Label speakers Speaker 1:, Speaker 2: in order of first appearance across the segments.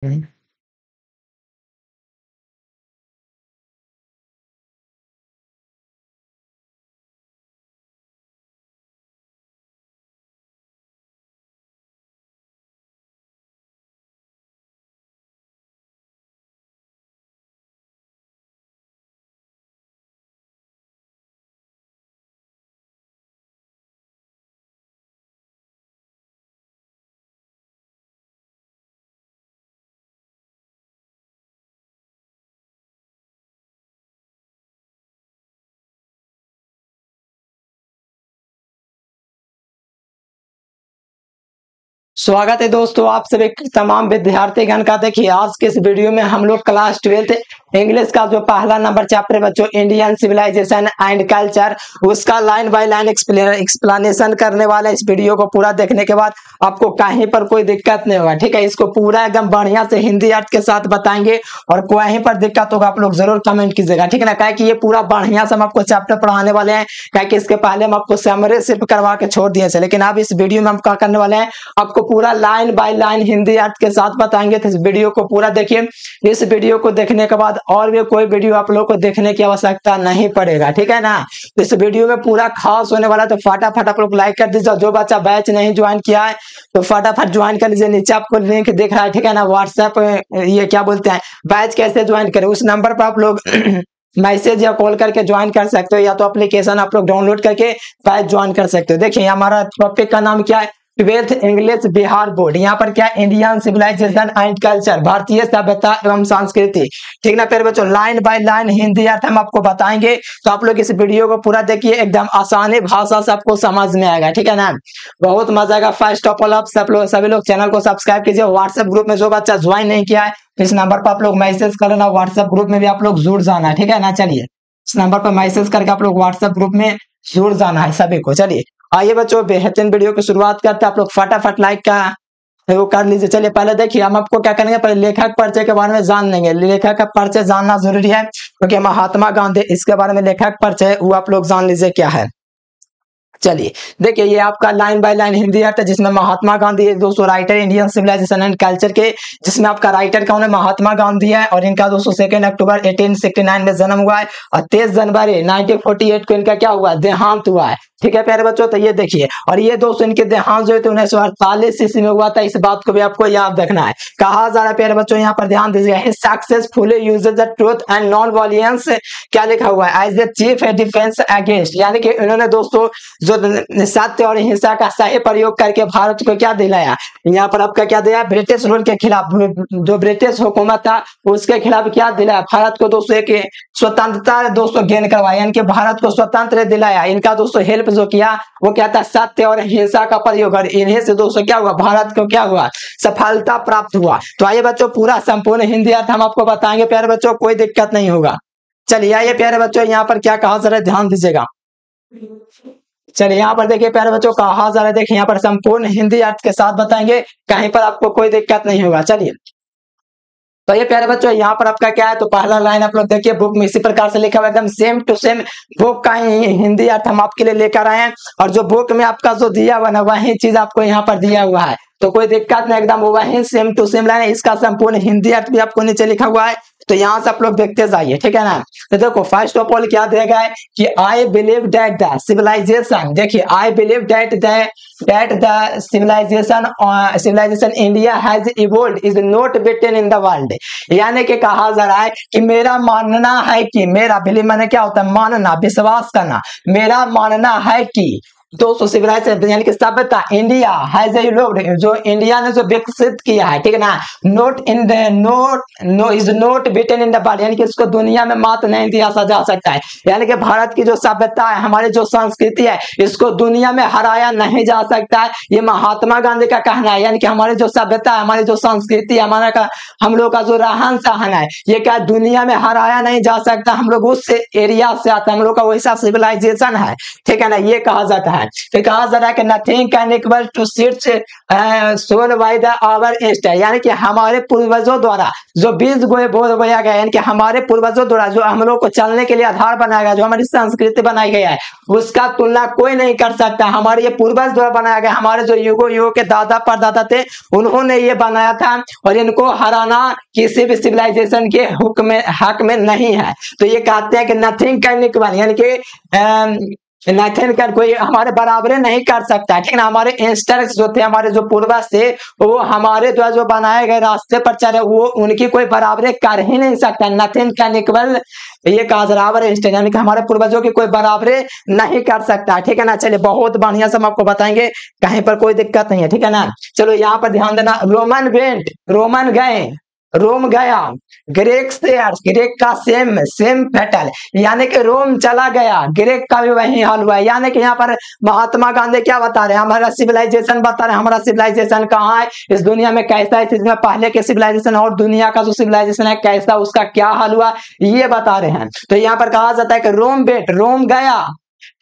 Speaker 1: हम्म। स्वागत है दोस्तों आप सभी तमाम विद्यार्थीगण का। देखिए आज के इस वीडियो में हम लोग क्लास 12 इंग्लिश का जो पहला नंबर चैप्टर है बच्चों, इंडियन सिविलाइजेशन एंड कल्चर, उसका लाइन बाय लाइन एक्सप्लेनेशन करने वाला है। इस वीडियो को पूरा देखने के बाद आपको कहीं पर कोई दिक्कत नहीं होगा, ठीक है। इसको पूरा एकदम बढ़िया से हिंदी अर्थ के साथ बताएंगे और कहीं पर दिक्कत होगा आप लोग जरूर कमेंट कीजिएगा, ठीक है ना। क्या कि ये पूरा बढ़िया से हम आपको चैप्टर पढ़ाने वाले हैं, क्या कि इसके पहले हम आपको समरी सिर्फ करवा के छोड़ दिए थे, लेकिन अब इस वीडियो में हम क्या करने वाले हैं, आपको पूरा लाइन बाय लाइन हिंदी अर्थ के साथ बताएंगे। तो इस वीडियो को पूरा देखिए। इस वीडियो को देखने के बाद और भी कोई वीडियो आप लोगों को देखने की आवश्यकता नहीं पड़ेगा, ठीक है ना। तो इस वीडियो में पूरा खास होने वाला, तो फटाफट आप लोग लाइक कर दीजिए। जो बच्चा बैच नहीं ज्वाइन किया है तो फटाफट ज्वाइन कर लीजिए। नीचे आपको लिंक दिख रहा है, ठीक है ना। व्हाट्सएप ये क्या बोलते हैं, बैच कैसे ज्वाइन करें, उस नंबर पर आप लोग मैसेज या कॉल करके ज्वाइन कर सकते हो, या तो एप्लीकेशन आप लोग डाउनलोड करके बैच ज्वाइन कर सकते हो। देखिए हमारा टॉपिक का नाम क्या है, 12th इंग्लिश बिहार बोर्ड। यहाँ पर क्या, इंडियन सिविलाइजेशन एंड कल्चर, भारतीय सभ्यता एवं संस्कृति, ठीक ना। फिर बच्चों लाइन बाय लाइन हिंदी अर्थ हम आपको बताएंगे, तो आप लोग इस वीडियो को पूरा देखिए, एकदम आसानी भाषा से आपको समझ में आएगा, ठीक है ना। बहुत मजा आएगा। फर्स्ट ऑफ ऑल आप सभी लोग चैनल को सब्सक्राइब कीजिए। व्हाट्सएप ग्रुप में जो बच्चा ज्वाइन नहीं किया है तो इस नंबर पर आप लोग मैसेज कर लेना, व्हाट्सएप ग्रुप में भी आप लोग जुड़ जाना, ठीक है ना। चलिए इस नंबर पर मैसेज करके आप लोग व्हाट्सएप ग्रुप में जुड़ जाना है सभी को। चलिए आइए बच्चों बेहतरीन वीडियो की शुरुआत करते हैं। आप लोग फटाफट लाइक का वो कर लीजिए। चलिए पहले देखिए हम आपको क्या करेंगे, पहले लेखक परिचय के बारे में जान लेंगे। लेखक का परिचय जानना जरूरी है क्योंकि महात्मा गांधी, इसके बारे में लेखक परिचय वो आप लोग जान लीजिए क्या है। चलिए देखिए ये आपका लाइन बाय लाइन हिंदी अर्थ है, जिसमें महात्मा गांधी दोस्तों writer Indian civilization and culture के, जिसमें आपका राइटर कौन है, महात्मा गांधी है। और इनका दोस्तों 2 अक्टूबर 1869 में जन्म हुआ है और 23 जनवरी 1948 को इनका क्या हुआ, देहांत हुआ है, ठीक है प्यारे बच्चों। तो ये देखिए, और ये दोस्तों इनके देहांत जो है 1948 ईस्वी में हुआ था। इस बात को भी आपको याद रखना है। कहा जा रहा है प्यारे बच्चों, यहाँ पर ध्यान दीजिएगा, successfully uses the truth and non violence, क्या लिखा हुआ है, as the chief defence against, यानी कि इन्होंने दोस्तों जो सत्य और हिंसा का सही प्रयोग करके भारत को क्या दिलाया, यहाँ पर आपका क्या दिया, ब्रिटिश रूल के खिलाफ, जो ब्रिटिश हुकूमत था उसके खिलाफ क्या दिलाया, भारत को दोस्तों एक स्वतंत्रता दोस्तों गेन करवाया, यानी कि भारत को स्वतंत्र दिलाया। इनका दोस्तों हेल्प जो किया वो क्या था, सत्य और हिंसा का प्रयोग, और इन्हीं से दोस्तों क्या हुआ, भारत को क्या हुआ, सफलता प्राप्त हुआ। तो आइए बच्चों पूरा संपूर्ण हिंदी अर्थ हम आपको बताएंगे प्यारे बच्चों, कोई दिक्कत नहीं होगा। चलिए आइए प्यारे बच्चों, यहाँ पर क्या कहा जरा ध्यान दीजिएगा। चलिए यहाँ पर देखिए प्यारे बच्चों, कहा जा रहा है, देखिए यहाँ पर संपूर्ण हिंदी अर्थ के साथ बताएंगे, कहीं पर आपको कोई दिक्कत नहीं होगा। चलिए तो ये प्यारे बच्चों यहाँ पर आपका क्या है, तो पहला लाइन आप लोग देखिए, बुक में इसी प्रकार से लिखा हुआ एकदम सेम टू सेम बुक का ही हिंदी अर्थ हम आपके लिए लेकर आए हैं। और जो बुक में आपका जो दिया हुआ ना वही चीज आपको यहाँ पर दिया हुआ है, तो कोई दिक्कत नहीं, एकदम वही सेम टू सेम लाइन है। इसका संपूर्ण हिंदी अर्थ भी आपको नीचे लिखा हुआ है, तो यहाँ से आप लोग देखते जाइए, ठीक है ना। तो देखो फर्स्ट ऑफ ऑल क्या दिया गया है कि I believe that the civilization, देखिए I believe that the civilization India has evolved is not beaten in the world, यानी कि कहा जा रहा है कि मेरा मानना है कि, मेरा बिलीव माने क्या होता है, मानना, विश्वास करना, मेरा मानना है कि दोस्तों सिविलाइजेशन यानी कि सभ्यता, इंडिया हैज इवॉल्व्ड, जो इंडिया ने जो विकसित किया है, ठीक है ना, not in the no is not beaten in the world, यानी कि इसको दुनिया में मात नहीं दिया जा सकता है, यानी कि भारत की जो सभ्यता है, हमारी जो संस्कृति है, इसको दुनिया में हराया नहीं जा सकता है। ये महात्मा गांधी का कहना है, यानी कि हमारी जो सभ्यता है, हमारी जो संस्कृति है, हमारा का हम लोग का जो रहन सहन है, ये क्या दुनिया में हराया नहीं जा सकता। हम लोग उस एरिया से आते हैं, हम लोग का वैसा सिविलाइजेशन है, ठीक है ना, ये कहा जाता है। है। तो कहा जा रहा है कि nothing can equal to seeds sown by the our ancestor, यानी कि हमारे पूर्वजों द्वारा जो बीज बोया गया, यानी कि हमारे पूर्वजों द्वारा जो हम लोग को चलने के लिए आधार बनाया गया, जो हमारी संस्कृति बनाई गई है, उसका तुलना कोई नहीं कर सकता। हमारे ये पूर्वज द्वारा बनाया गया, हमारे जो युगों युगों के दादा परदादा थे उन्होंने ये बनाया था, और इनको हराना किसी भी सिविलाइजेशन के हक में नहीं है। तो ये कहते हैं कि नथिंग कैन इक्वल, यानी कि नथिंग कैन, कोई हमारे बराबरे नहीं कर सकता है, ठीक ना। हमारे एंसेस्टर्स जो थे, हमारे जो पूर्वज थे, वो हमारे द्वारा जो बनाए गए रास्ते पर चले, वो उनकी कोई बराबरे कर ही नहीं सकता। नथिंग कैन इक्वल, ये कहा बराबर एंसेस्टर, यानी कि हमारे पूर्वजों की कोई बराबरे नहीं कर सकता, ठीक है ना। चलिए बहुत बढ़िया से हम आपको बताएंगे, कहीं पर कोई दिक्कत नहीं है, ठीक है ना। चलो यहाँ पर ध्यान देना, रोमन वेंट, रोमन गए, रोम गया, ग्रीक से, ग्रीक का सेम फेटल, यानी कि रोम चला गया, ग्रीक का भी वही हाल हुआ है। यानी कि यहाँ पर महात्मा गांधी क्या बता रहे हैं, हमारा सिविलाइजेशन बता रहे हैं, हमारा सिविलाइजेशन कहाँ है इस दुनिया में, कैसा है, इसमें पहले के सिविलाइजेशन और दुनिया का जो सिविलाइजेशन है कैसा, उसका क्या हाल हुआ, ये बता रहे हैं। तो यहाँ पर कहा जाता है कि रोम बेट, रोम गया,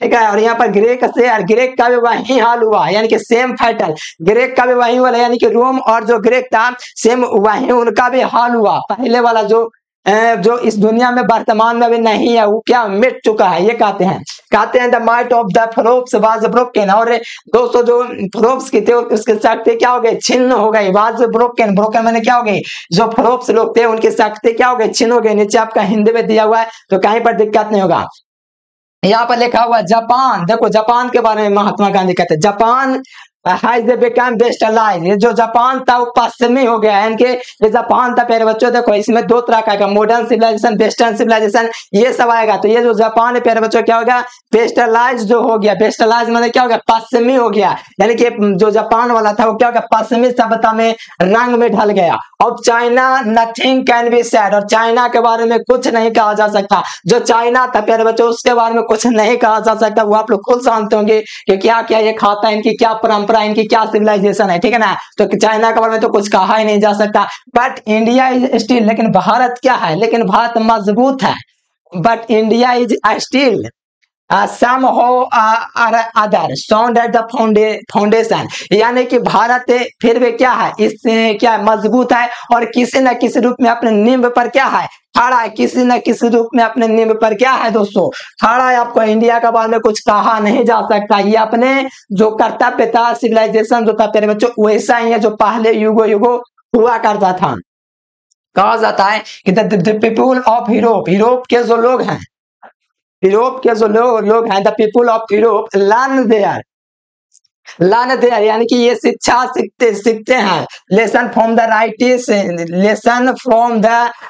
Speaker 1: ठीक है। और यहाँ पर ग्रीक से, ग्रीक का भी वही हाल हुआ, यानी कि सेम फैटल, ग्रीक का भी वही हुआ, यानी कि रोम और जो ग्रीक था सेम वही उनका भी हाल हुआ। पहले वाला जो इस दुनिया में वर्तमान में भी नहीं है, वो क्या मिट चुका है, ये कहते हैं the might of the Pharaohs was broken, और दोस्तों जो फेरोप्स की थे उसके शक्ति क्या हो गई, छिन्न हो गई, वाज ब्रोकन, ब्रोकन मैंने क्या हो गई, जो फेरोप्स लोग थे उनकी शक्ति क्या हो गई, छिन्न हो गई। नीचे आपका हिंदी में दिया हुआ है, तो कहीं पर दिक्कत नहीं होगा। यहाँ पर लिखा हुआ जापान, देखो जापान के बारे में महात्मा गांधी कहते हैं, जापान has become वेस्टर्नाइज्ड, ये जो जापान था वो पश्चिमी हो गया, यानी कि ये जापान था प्यारे बच्चों, देखो इसमें दो तरह का आएगा, मॉडर्न सिविलाइजेशन, वेस्टर्न सिविलाइजेशन, ये सब आएगा। तो ये जो जापान है प्यारे बच्चों क्या हो गया, वेस्टर्नाइज जो हो गया, वेस्टर्नाइज मतलब क्या हो गया, पश्चिमी हो गया, यानी कि जो जापान वाला था वो क्या हो गया, पश्चिमी सभ्यता में रंग में ढल गया। और China nothing can be said, और चाइना के बारे में कुछ नहीं कहा जा सकता, जो चाइना था प्यारे बच्चों उसके बारे में कुछ नहीं कहा जा सकता, वो आप लोग खुद जानते होंगे कि क्या क्या ये खाता है, इनकी क्या परंपरा, इनकी क्या सिविलाइजेशन है, ठीक है ना। तो चाइना के बारे में तो कुछ कहा ही नहीं जा सकता। बट इंडिया इज स्टिल, लेकिन भारत क्या है, लेकिन भारत मजबूत है, but India is still somehow or other sound at the foundation, यानी कि भारत फिर भी क्या है, इस क्या है, मजबूत है, और किसी न किसी रूप में अपने नींव पर क्या है, खड़ा है, किसी न किसी रूप में अपने नींव पर क्या है दोस्तों, खड़ा है। आपको इंडिया के बारे में कुछ कहा नहीं जा सकता, ये अपने जो कर्तव्य था, सिविलाइजेशन जो था प्यारे बच्चों वैसा ही है जो पहले युगों युगों हुआ करता था। कहा जाता है कि the people of Europe, Europe के जो लोग हैं, यूरोप के जो लोग हैं, the people of Europe learn their, यानी कि ये शिक्षा सीखते हैं, lesson from the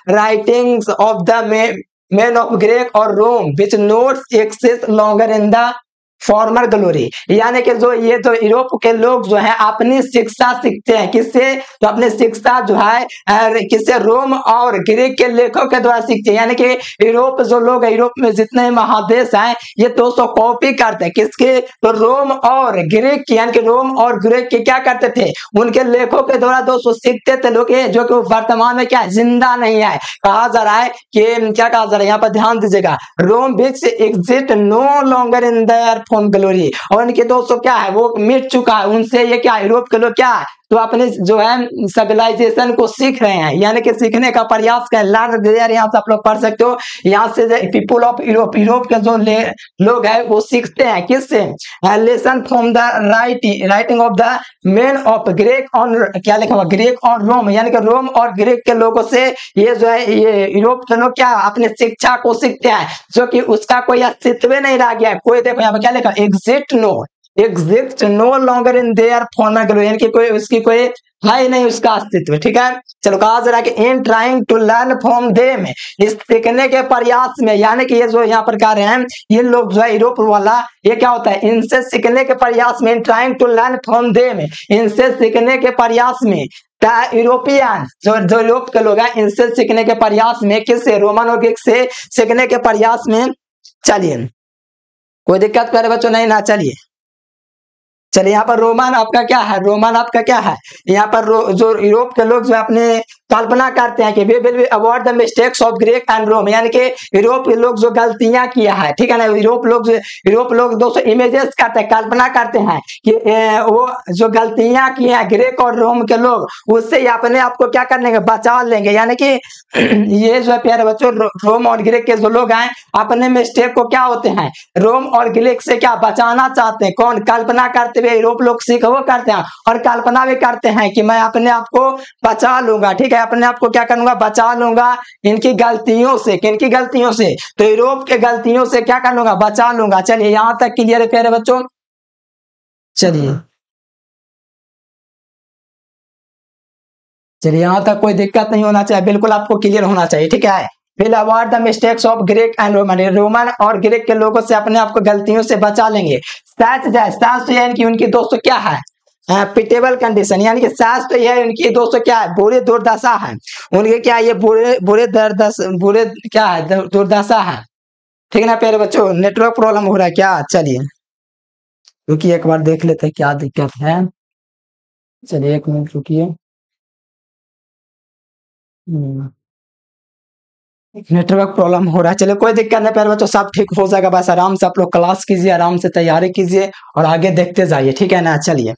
Speaker 1: writings of the man of Greek और Rome which notes exist longer in the former glory, यानी कि जो ये तो यूरोप के लोग जो है अपनी शिक्षा सीखते हैं, किससे, तो अपनी शिक्षा जो है किससे, रोम और ग्रीक के लेखों के द्वारा सीखते हैं। यानी कि यूरोप जो लोग है, यूरोप में जितने महादेश हैं ये दोस्तों कॉपी करते हैं किसके, तो रोम और ग्रीक की, यानी कि रोम और ग्रीक के क्या करते थे, उनके लेखों के द्वारा दोस्तों सीखते थे लोग, जो कि वर्तमान में क्या जिंदा नहीं है। कहा जा रहा है कि क्या कहा जा रहा है, यहाँ पर ध्यान दीजिएगा, Rome which exist no longer in their form glory, और इनके दोस्तों क्या है, वो मिट चुका है, उनसे ये क्या, यूरोप के लोग क्या है, तो अपने जो है सिविलाइजेशन को सीख रहे हैं, यानी कि सीखने का प्रयास कर, लर्न देयर, यहाँ से आप लोग पढ़ सकते हो, यहाँ से पीपुल ऑफ यूरोप, यूरोप के जो लोग हैं वो सीखते हैं किससे, lesson from the writing of the man of Greek और क्या लिखा हुआ, ग्रीक और रोम, यानी कि रोम और ग्रीक के लोगों से ये जो है ये यूरोप के लोग क्या अपने शिक्षा को सीखते हैं, जो कि उसका कोई अस्तित्व नहीं रह गया है। कोई देखो यहाँ पर क्या लिखा, exist no longer in their former glory, यानी कि कोई उसकी कोई है ही नहीं उसका अस्तित्व, ठीक है। चलो कहा जा रहा है कि in trying to learn from them, इस सीखने के प्रयास में, यानी कि ये जो यहाँ पर कह रहे हैं ये लोग जो है यूरोप वाला, ये क्या होता है, इनसे सीखने के प्रयास में, in trying to learn from them, इनसे सीखने के प्रयास में, यूरोपियन जो यूरोप के लोग हैं इनसे सीखने के प्रयास में, किससे, रोमन और ग्रीक से सीखने के प्रयास में। चलिए कोई दिक्कत करे बच्चों, नहीं ना, चलिए यहाँ पर रोमन आपका क्या है, रोमन आपका क्या है, यहाँ पर जो यूरोप के लोग जो अपने कल्पना करते हैं कि they will avoid the mistakes of Greek and Rome, यानी कि यूरोप के लोग जो गलतियां किया है, ठीक है ना, यूरोप लोग दोस्तों इमेजेस करते हैं, कल्पना करते हैं कि वो जो गलतियां की हैं ग्रीक और रोम के लोग उससे अपने आप को क्या कर लेंगे, बचा लेंगे। यानी कि ये जो है प्यारे बच्चों रोम और ग्रीक के जो लोग हैं अपने मिस्टेक को क्या होते हैं रोम और ग्रीक से क्या बचाना चाहते हैं। कौन? कल्पना करते हुए यूरोप लोग सीख वो करते हैं और कल्पना भी करते हैं कि मैं अपने आप को बचा लूंगा, ठीक है, अपने आप को क्या करूंगा, बचा लूंगा इनकी गलतियों से। किनकी गलतियों से? तो यूरोप के गलतियों से क्या कर लूंगा, बचा लूंगा। चलिए यहां तक क्लियर है प्यारे बच्चों? चलिए यहां तक कोई दिक्कत नहीं होना चाहिए, बिल्कुल आपको क्लियर होना चाहिए, ठीक है। Will avoid the mistakes of Greek and Roman, Roman और ग्रीक के लोगों से अपने आप को गलतियों से बचा लेंगे। सच यानी कि उनकी दोस्तों क्या है, पिटेबल कंडीशन, यानी कि सास तो यह उनकी दोस्तों क्या है, बुरी दुर्दशा है उनके, क्या ये बुरे बुरे बुरे क्या है, दुर्दशा है, ठीक है ना प्यारे बच्चों। नेटवर्क प्रॉब्लम हो रहा है क्या? चलिए क्योंकि एक बार देख लेते हैं क्या दिक्कत है। चलिए 1 मिनट रुकिए। नेटवर्क प्रॉब्लम हो रहा है, चलिए कोई दिक्कत नहीं प्यारे बच्चों, सब ठीक हो जाएगा। बस आराम से आप लोग क्लास कीजिए, आराम से तैयारी कीजिए और आगे देखते जाइए, ठीक है ना। चलिए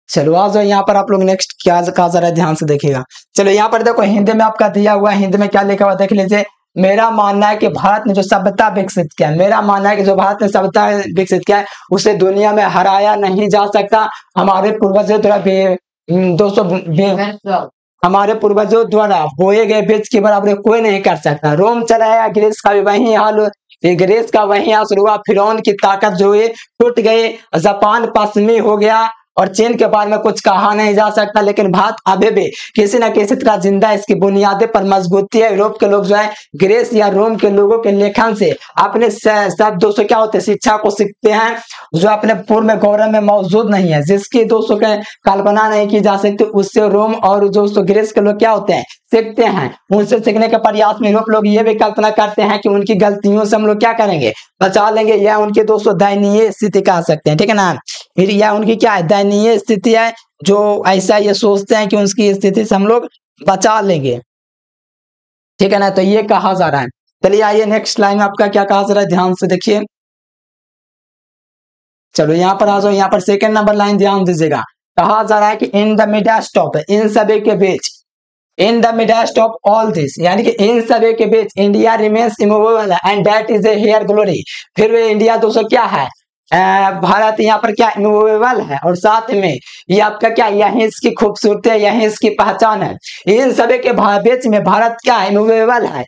Speaker 1: चलो आ जाओ यहाँ पर, आप लोग नेक्स्ट क्या कहा जा रहा है ध्यान से देखिएगा। चलो यहाँ पर देखो हिंदी में आपका दिया हुआ है, हिंदी में क्या लिखा हुआ देख लीजिए। मेरा मानना है कि भारत ने जो सभ्यता विकसित किया है, मेरा मानना है कि जो भारत ने सभ्यता विकसित किया है उसे दुनिया में हराया नहीं जा सकता। हमारे पूर्वजों द्वारा दोस्तों हमारे पूर्वजों द्वारा बोए गए बीज की बराबरी कोई नहीं कर सकता। रोम चलाया, ग्रीस का भी वही हाल, ग्रीस का वही असर हुआ। फिरौन की ताकत जो है टूट गई, जापान पश्चिमी हो गया और चीन के बारे में कुछ कहा नहीं जा सकता, लेकिन भारत अभी भी किसी न किसी तरह जिंदा, इसकी बुनियादें पर मजबूती है। यूरोप के लोग जो है ग्रीस या रोम के लोगों के लेखन से अपने सब दोस्तों क्या होते हैं, शिक्षा को सीखते हैं जो अपने पूर्व में गौरव में मौजूद नहीं है, जिसकी दोस्तों के कल्पना नहीं की जा सकती, उससे रोम और दोस्तों ग्रीस के लोग क्या होते हैं, सीखते हैं। उनसे सीखने के प्रयास में यूरोप लोग ये भी कल्पना करते हैं कि उनकी गलतियों से हम लोग क्या करेंगे, बचा लेंगे, या उनके दोस्तों दयनीय स्थिति कह सकते हैं, ठीक है ना। फिर या उनकी क्या है, दयनीय स्थिति है, जो ऐसा ये सोचते हैं कि उनकी स्थिति से हम लोग बचा लेंगे, ठीक है ना। तो ये कहा जा रहा है। चलिए आइए नेक्स्ट लाइन में आपका क्या कहा जा रहा है, ध्यान से देखिए। चलो यहाँ पर आ जाओ, यहाँ पर सेकंड नंबर लाइन ध्यान दीजिएगा। कहा जा रहा है कि इन द मिडस्ट ऑफ, इन सभी के बीच, in the midst of all this, यानी कि इन सभी के बीच India remains immovable and that is a here glory. फिर वे इंडिया दोस्तों क्या है, भारत यहाँ पर क्या इमूवेबल है, और साथ में ये आपका क्या, यही इसकी खूबसूरती है, यही इसकी पहचान है। इन सभी के बीच में भारत क्या इमूवेबल है,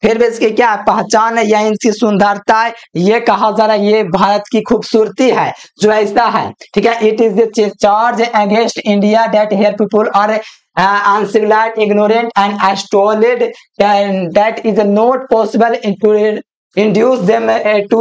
Speaker 1: फिर भी इसकी क्या पहचान है या इनकी सुंदरता है, ये कहा जा रहा है, ये भारत की खूबसूरती है जो ऐसा है, ठीक है। It is the charge against India that here people are uncivilized, ignorant and stolid, and that is not possible to induce them to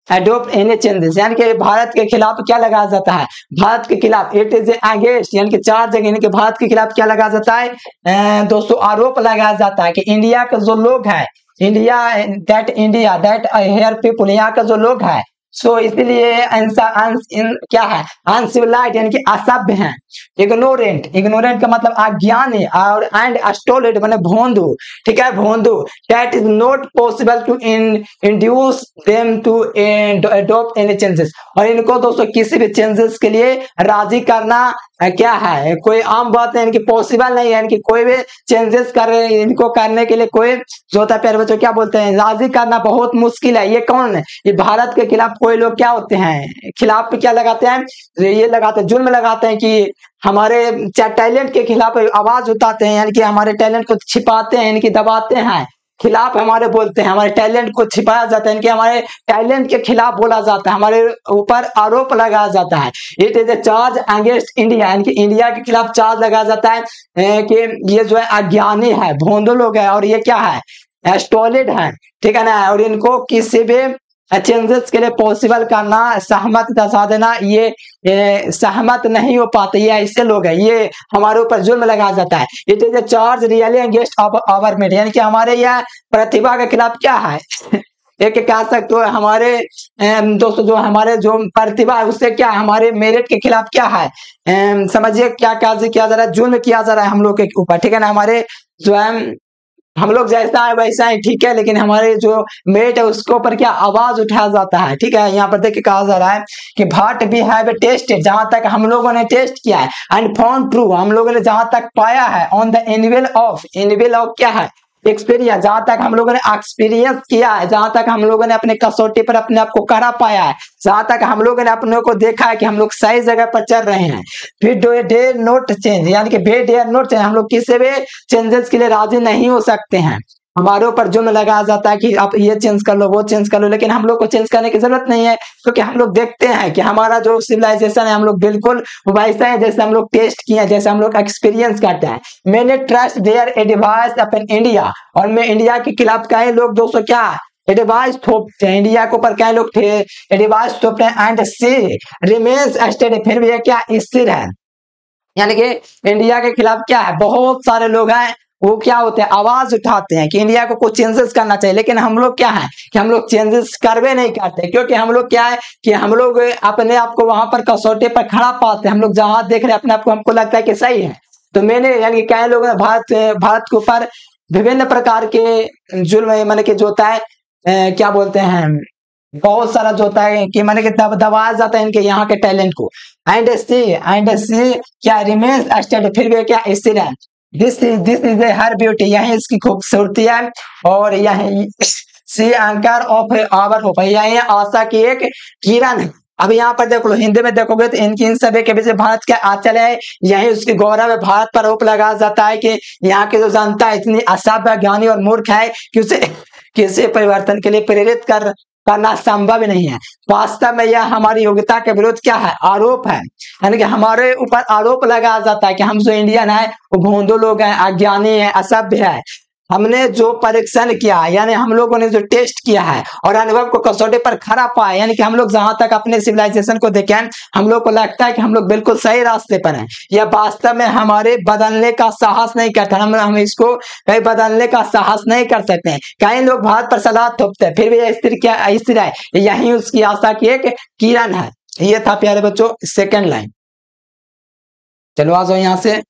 Speaker 1: adopt any changes। यानी कि भारत के खिलाफ क्या लगाया जाता है, भारत के खिलाफ इट इज अगेंस्ट, यानी कि चार जगह, यानी कि भारत के खिलाफ क्या लगाया जाता है दोस्तों, आरोप लगाया जाता है कि इंडिया के जो लोग हैं, इंडिया दैट हियर पीपल, यहाँ के जो लोग हैं, सो इसलिए क्या है, अनसिविलाइज्ड यानी कि असभ्य हैं, इग्नोरेंट, इग्नोरेंट का मतलब अज्ञानी, और एंड स्टोलिड माने भोंदू, ठीक है, भोंदू। That is not possible to induce them to adopt any changes, और इनको दोस्तों किसी भी चेंजेस के लिए राजी करना क्या है, कोई आम बात है, इनकी पॉसिबल नहीं है, इनकी कोई भी चेंजेस कर रहे हैं, इनको करने के लिए कोई जो होता है प्यारे बच्चों क्या बोलते हैं, राजी करना बहुत मुश्किल है। ये कौन है, ये भारत के खिलाफ कोई लोग क्या होते हैं, खिलाफ पे क्या लगाते हैं, ये लगाते हैं, जुर्म लगाते हैं कि हमारे टैलेंट के खिलाफ आवाज उठाते हैं, यानी कि हमारे टैलेंट को छिपाते हैं, इनकी दबाते हैं, खिलाफ हमारे बोलते हैं, हमारे टैलेंट को छिपाया जाता है, इनके हमारे टैलेंट के खिलाफ बोला जाता है, हमारे ऊपर आरोप लगाया जाता है। It is a charge against India, यानी कि इंडिया के खिलाफ चार्ज लगाया जाता है कि ये जो है अज्ञानी है, भोंदू लोग है, और ये क्या है, स्टोलिड है, ठीक है ना, और इनको किसी भी चेंजेस के लिए पॉसिबल करना, सहमत दर्शा देना, ये सहमत नहीं हो पाते, ये ऐसे लोग हैं, ये हमारे ऊपर जुल्म लगाया जाता है। It is a charge really against our media, यानी कि हमारे यह प्रतिभा के खिलाफ क्या है एक कह सकते हो हमारे दोस्तों जो हमारे जो प्रतिभा है उससे क्या हमारे मेरिट के खिलाफ क्या है, समझिए क्या क्या किया जा रहा है, जुल्म किया जा रहा है हम लोग के ऊपर, ठीक है ना। हमारे जो है हम लोग जैसा है वैसा है, ठीक है, लेकिन हमारे जो मेट है उसके ऊपर क्या आवाज उठाया जाता है, ठीक है। यहाँ पर देखिए कहा जा रहा है कि बट वी हैव टेस्टेड, जहां तक हम लोगों ने टेस्ट किया है, एंड फाउंड ट्रू, हम लोगों ने जहां तक पाया है, ऑन द एनुअल ऑफ क्या है एक्सपीरियंस, जहां तक हम लोगों ने एक्सपीरियंस किया है, जहां तक हम लोगों ने अपने कसौटी पर अपने आप को करा पाया है, जहां तक हम लोगों ने अपने को देखा है कि हम लोग सही जगह पर चल रहे हैं, फिर डू डेयर नोट चेंज, यानी कि वे डेयर नोट चेंज, हम लोग किसी भी चेंजेस के लिए राजी नहीं हो सकते हैं। हमारे ऊपर जुम्न लगाया जाता है कि आप ये चेंज कर लो वो चेंज कर लो, लेकिन हम लोग को चेंज करने की जरूरत नहीं है, क्योंकि हम लोग देखते हैं कि हमारा जो सिविलाइजेशन है हम लोग बिल्कुल वैसा है जैसे हम लोग टेस्ट किए हैं, जैसे हम लोग एक्सपीरियंस करते हैं। मैंने trust their advice upon India, और मैं इंडिया के खिलाफ कई लोग दोस्तों क्या एडवाइस थोपते हैं, इंडिया के ऊपर कई लोग थे एडवाइस थोपते हैं, एंड सी रिमेन्स स्टेडी, फिर भी ये क्या स्थिर है, यानी कि इंडिया के खिलाफ क्या है बहुत सारे लोग हैं वो क्या होते हैं आवाज उठाते हैं कि इंडिया को कुछ चेंजेस करना चाहिए, लेकिन हम लोग क्या है कि हम लोग चेंजेस करवे नहीं करते, क्योंकि हम लोग क्या है कि हम लोग अपने आप को वहां पर कसौटे पर खड़ा पाते हैं, हम लोग जहां देख रहे हैं अपने आप को हमको लगता है कि सही है। तो मैंने यानी कई लोग भारत के ऊपर विभिन्न प्रकार के जुल्म माने कि जो होता है क्या बोलते हैं बहुत सारा जो होता है कि माने कि दबाया जाता है इनके यहाँ के टैलेंट को, एंड सी क्या रिमेन्स स्टेडी, फिर भी क्या स्थिर है, दिस इज हर ब्यूटी, यही इसकी खूबसूरती है, और यही सी एंकर ऑफ आवर होप, यही आशा की एक किरण है। अब यहाँ पर देख लो हिंदी में देखोगे तो इनकी इन सभी के पीछे भारत के आंचल है, यही उसकी गौरव है, भारत पर आरोप लगाया जाता है कि यहाँ की जो जनता इतनी असभ्य ज्ञानी और मूर्ख है कि उसे किसी परिवर्तन के लिए प्रेरित करना संभव नहीं है। वास्तव में यह हमारी योग्यता के विरुद्ध क्या है आरोप है, यानी कि हमारे ऊपर आरोप लगाया जाता है कि हम जो इंडियन है वो भोंदू लोग हैं, अज्ञानी है, असभ्य है। हमने जो परीक्षण किया यानी हम लोगों ने जो टेस्ट किया है और अनुभव को कसौटे पर खरा पाया, यानी कि हम लोग जहां तक अपने सिविलाइजेशन को देखें हम लोग को लगता है कि हम लोग बिल्कुल सही रास्ते पर हैं। यह वास्तव में हमारे बदलने का साहस नहीं करता, हम इसको कहीं बदलने का साहस नहीं कर सकते हैं। कई लोग भारत पर सलाह थोपते हैं फिर भी यह स्थिर है, यही उसकी आशा की एक किरण है। ये था प्यारे बच्चों सेकेंड लाइन। चलो आ जाओ यहाँ से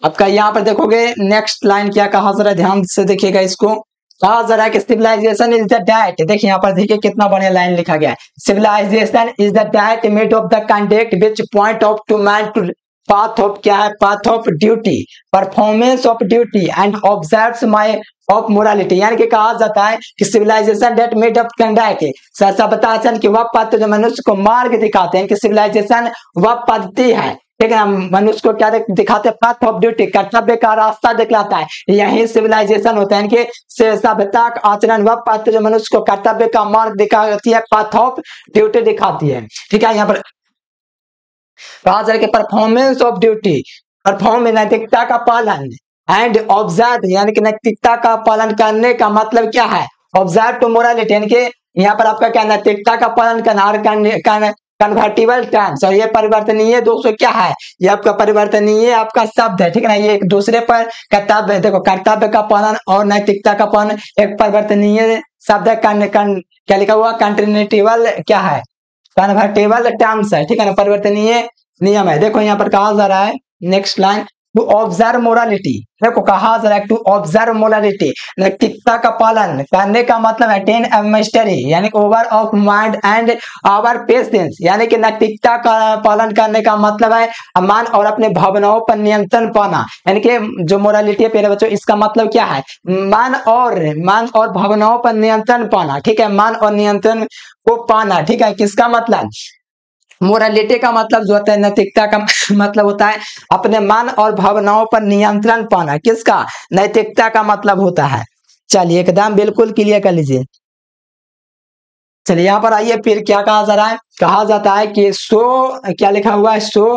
Speaker 1: आपका यहाँ पर देखोगे नेक्स्ट लाइन क्या कहा जरा ध्यान से देखिएगा, इसको कहा जरा कि सिविलाइजेशन इज द डाइट, देखिए यहाँ पर देखिए कितना बढ़िया लाइन लिखा गया है, civilization is the diet made of the conduct which point of to man to path of क्या है path of duty, performance of duty and observes my of morality, यानी कि कहा जाता है कि civilization that made of conduct सभ्यता कि वह पद जो मनुष्य को मार्ग दिखाते हैं कि सिविलाइजेशन वह पद्धति है, ठीक है, मनुष्य को क्या दिखाते हैं पाथ ऑफ ड्यूटी, कर्तव्य का रास्ता दिखलाता है, यही सिविलाइजेशन होता है, यानी कि सभ्यता का आचरण वह पथ जो मनुष्य को कर्तव्य का मार्ग दिखाती है, पाथ ऑफ ड्यूटी दिखाती है, ठीक है। यहाँ पर कहा जाए कि परफॉर्मेंस ऑफ ड्यूटी, परफॉर्म नैतिकता का पालन, एंड ऑब्जर्व यानी कि नैतिकता का पालन करने का मतलब क्या है ऑब्जर्व टू मोरालिटी, यानी कि यहाँ पर आपका क्या नैतिकता का पालन करना, कन्वर्टिबल टर्म्स, और ये परिवर्तनीय दोस्तों क्या है ये आपका परिवर्तनीय आपका शब्द है, ठीक है ना, ये एक दूसरे पर कर्तव्य देखो कर्तव्य का पालन और नैतिकता का पालन एक परिवर्तनीय शब्द है, क्या लिखा हुआ कंटिन्यूटिवल क्या है कन्वर्टेबल टर्म्स है, ठीक है ना, परिवर्तनीय नियम है। देखो यहाँ पर कहा जा रहा है next line to observe morality, देखो कहा जा रहा है टू ऑब्जर्व मोरालिटी, नैतिकता का पालन करने का मतलब है टेन मास्टरी यानी over of mind and our patience, यानी कि नैतिकता का पालन करने का मतलब है मन और अपने भावनाओं पर नियंत्रण पाना, यानी कि जो मोरालिटी है प्यारे बच्चों इसका मतलब क्या है मन और भावनाओं पर नियंत्रण पाना, ठीक है, मन और नियंत्रण को पाना, ठीक है, किसका मतलब मोरालिटी का मतलब जो होता है नैतिकता का मतलब होता है अपने मन और भावनाओं पर नियंत्रण पाना, किसका नैतिकता का मतलब होता है। चलिए एकदम बिल्कुल क्लियर कर लीजिए। चलिए यहाँ पर आइए फिर क्या कहा जा रहा है, कहा जाता है कि सो क्या लिखा हुआ है so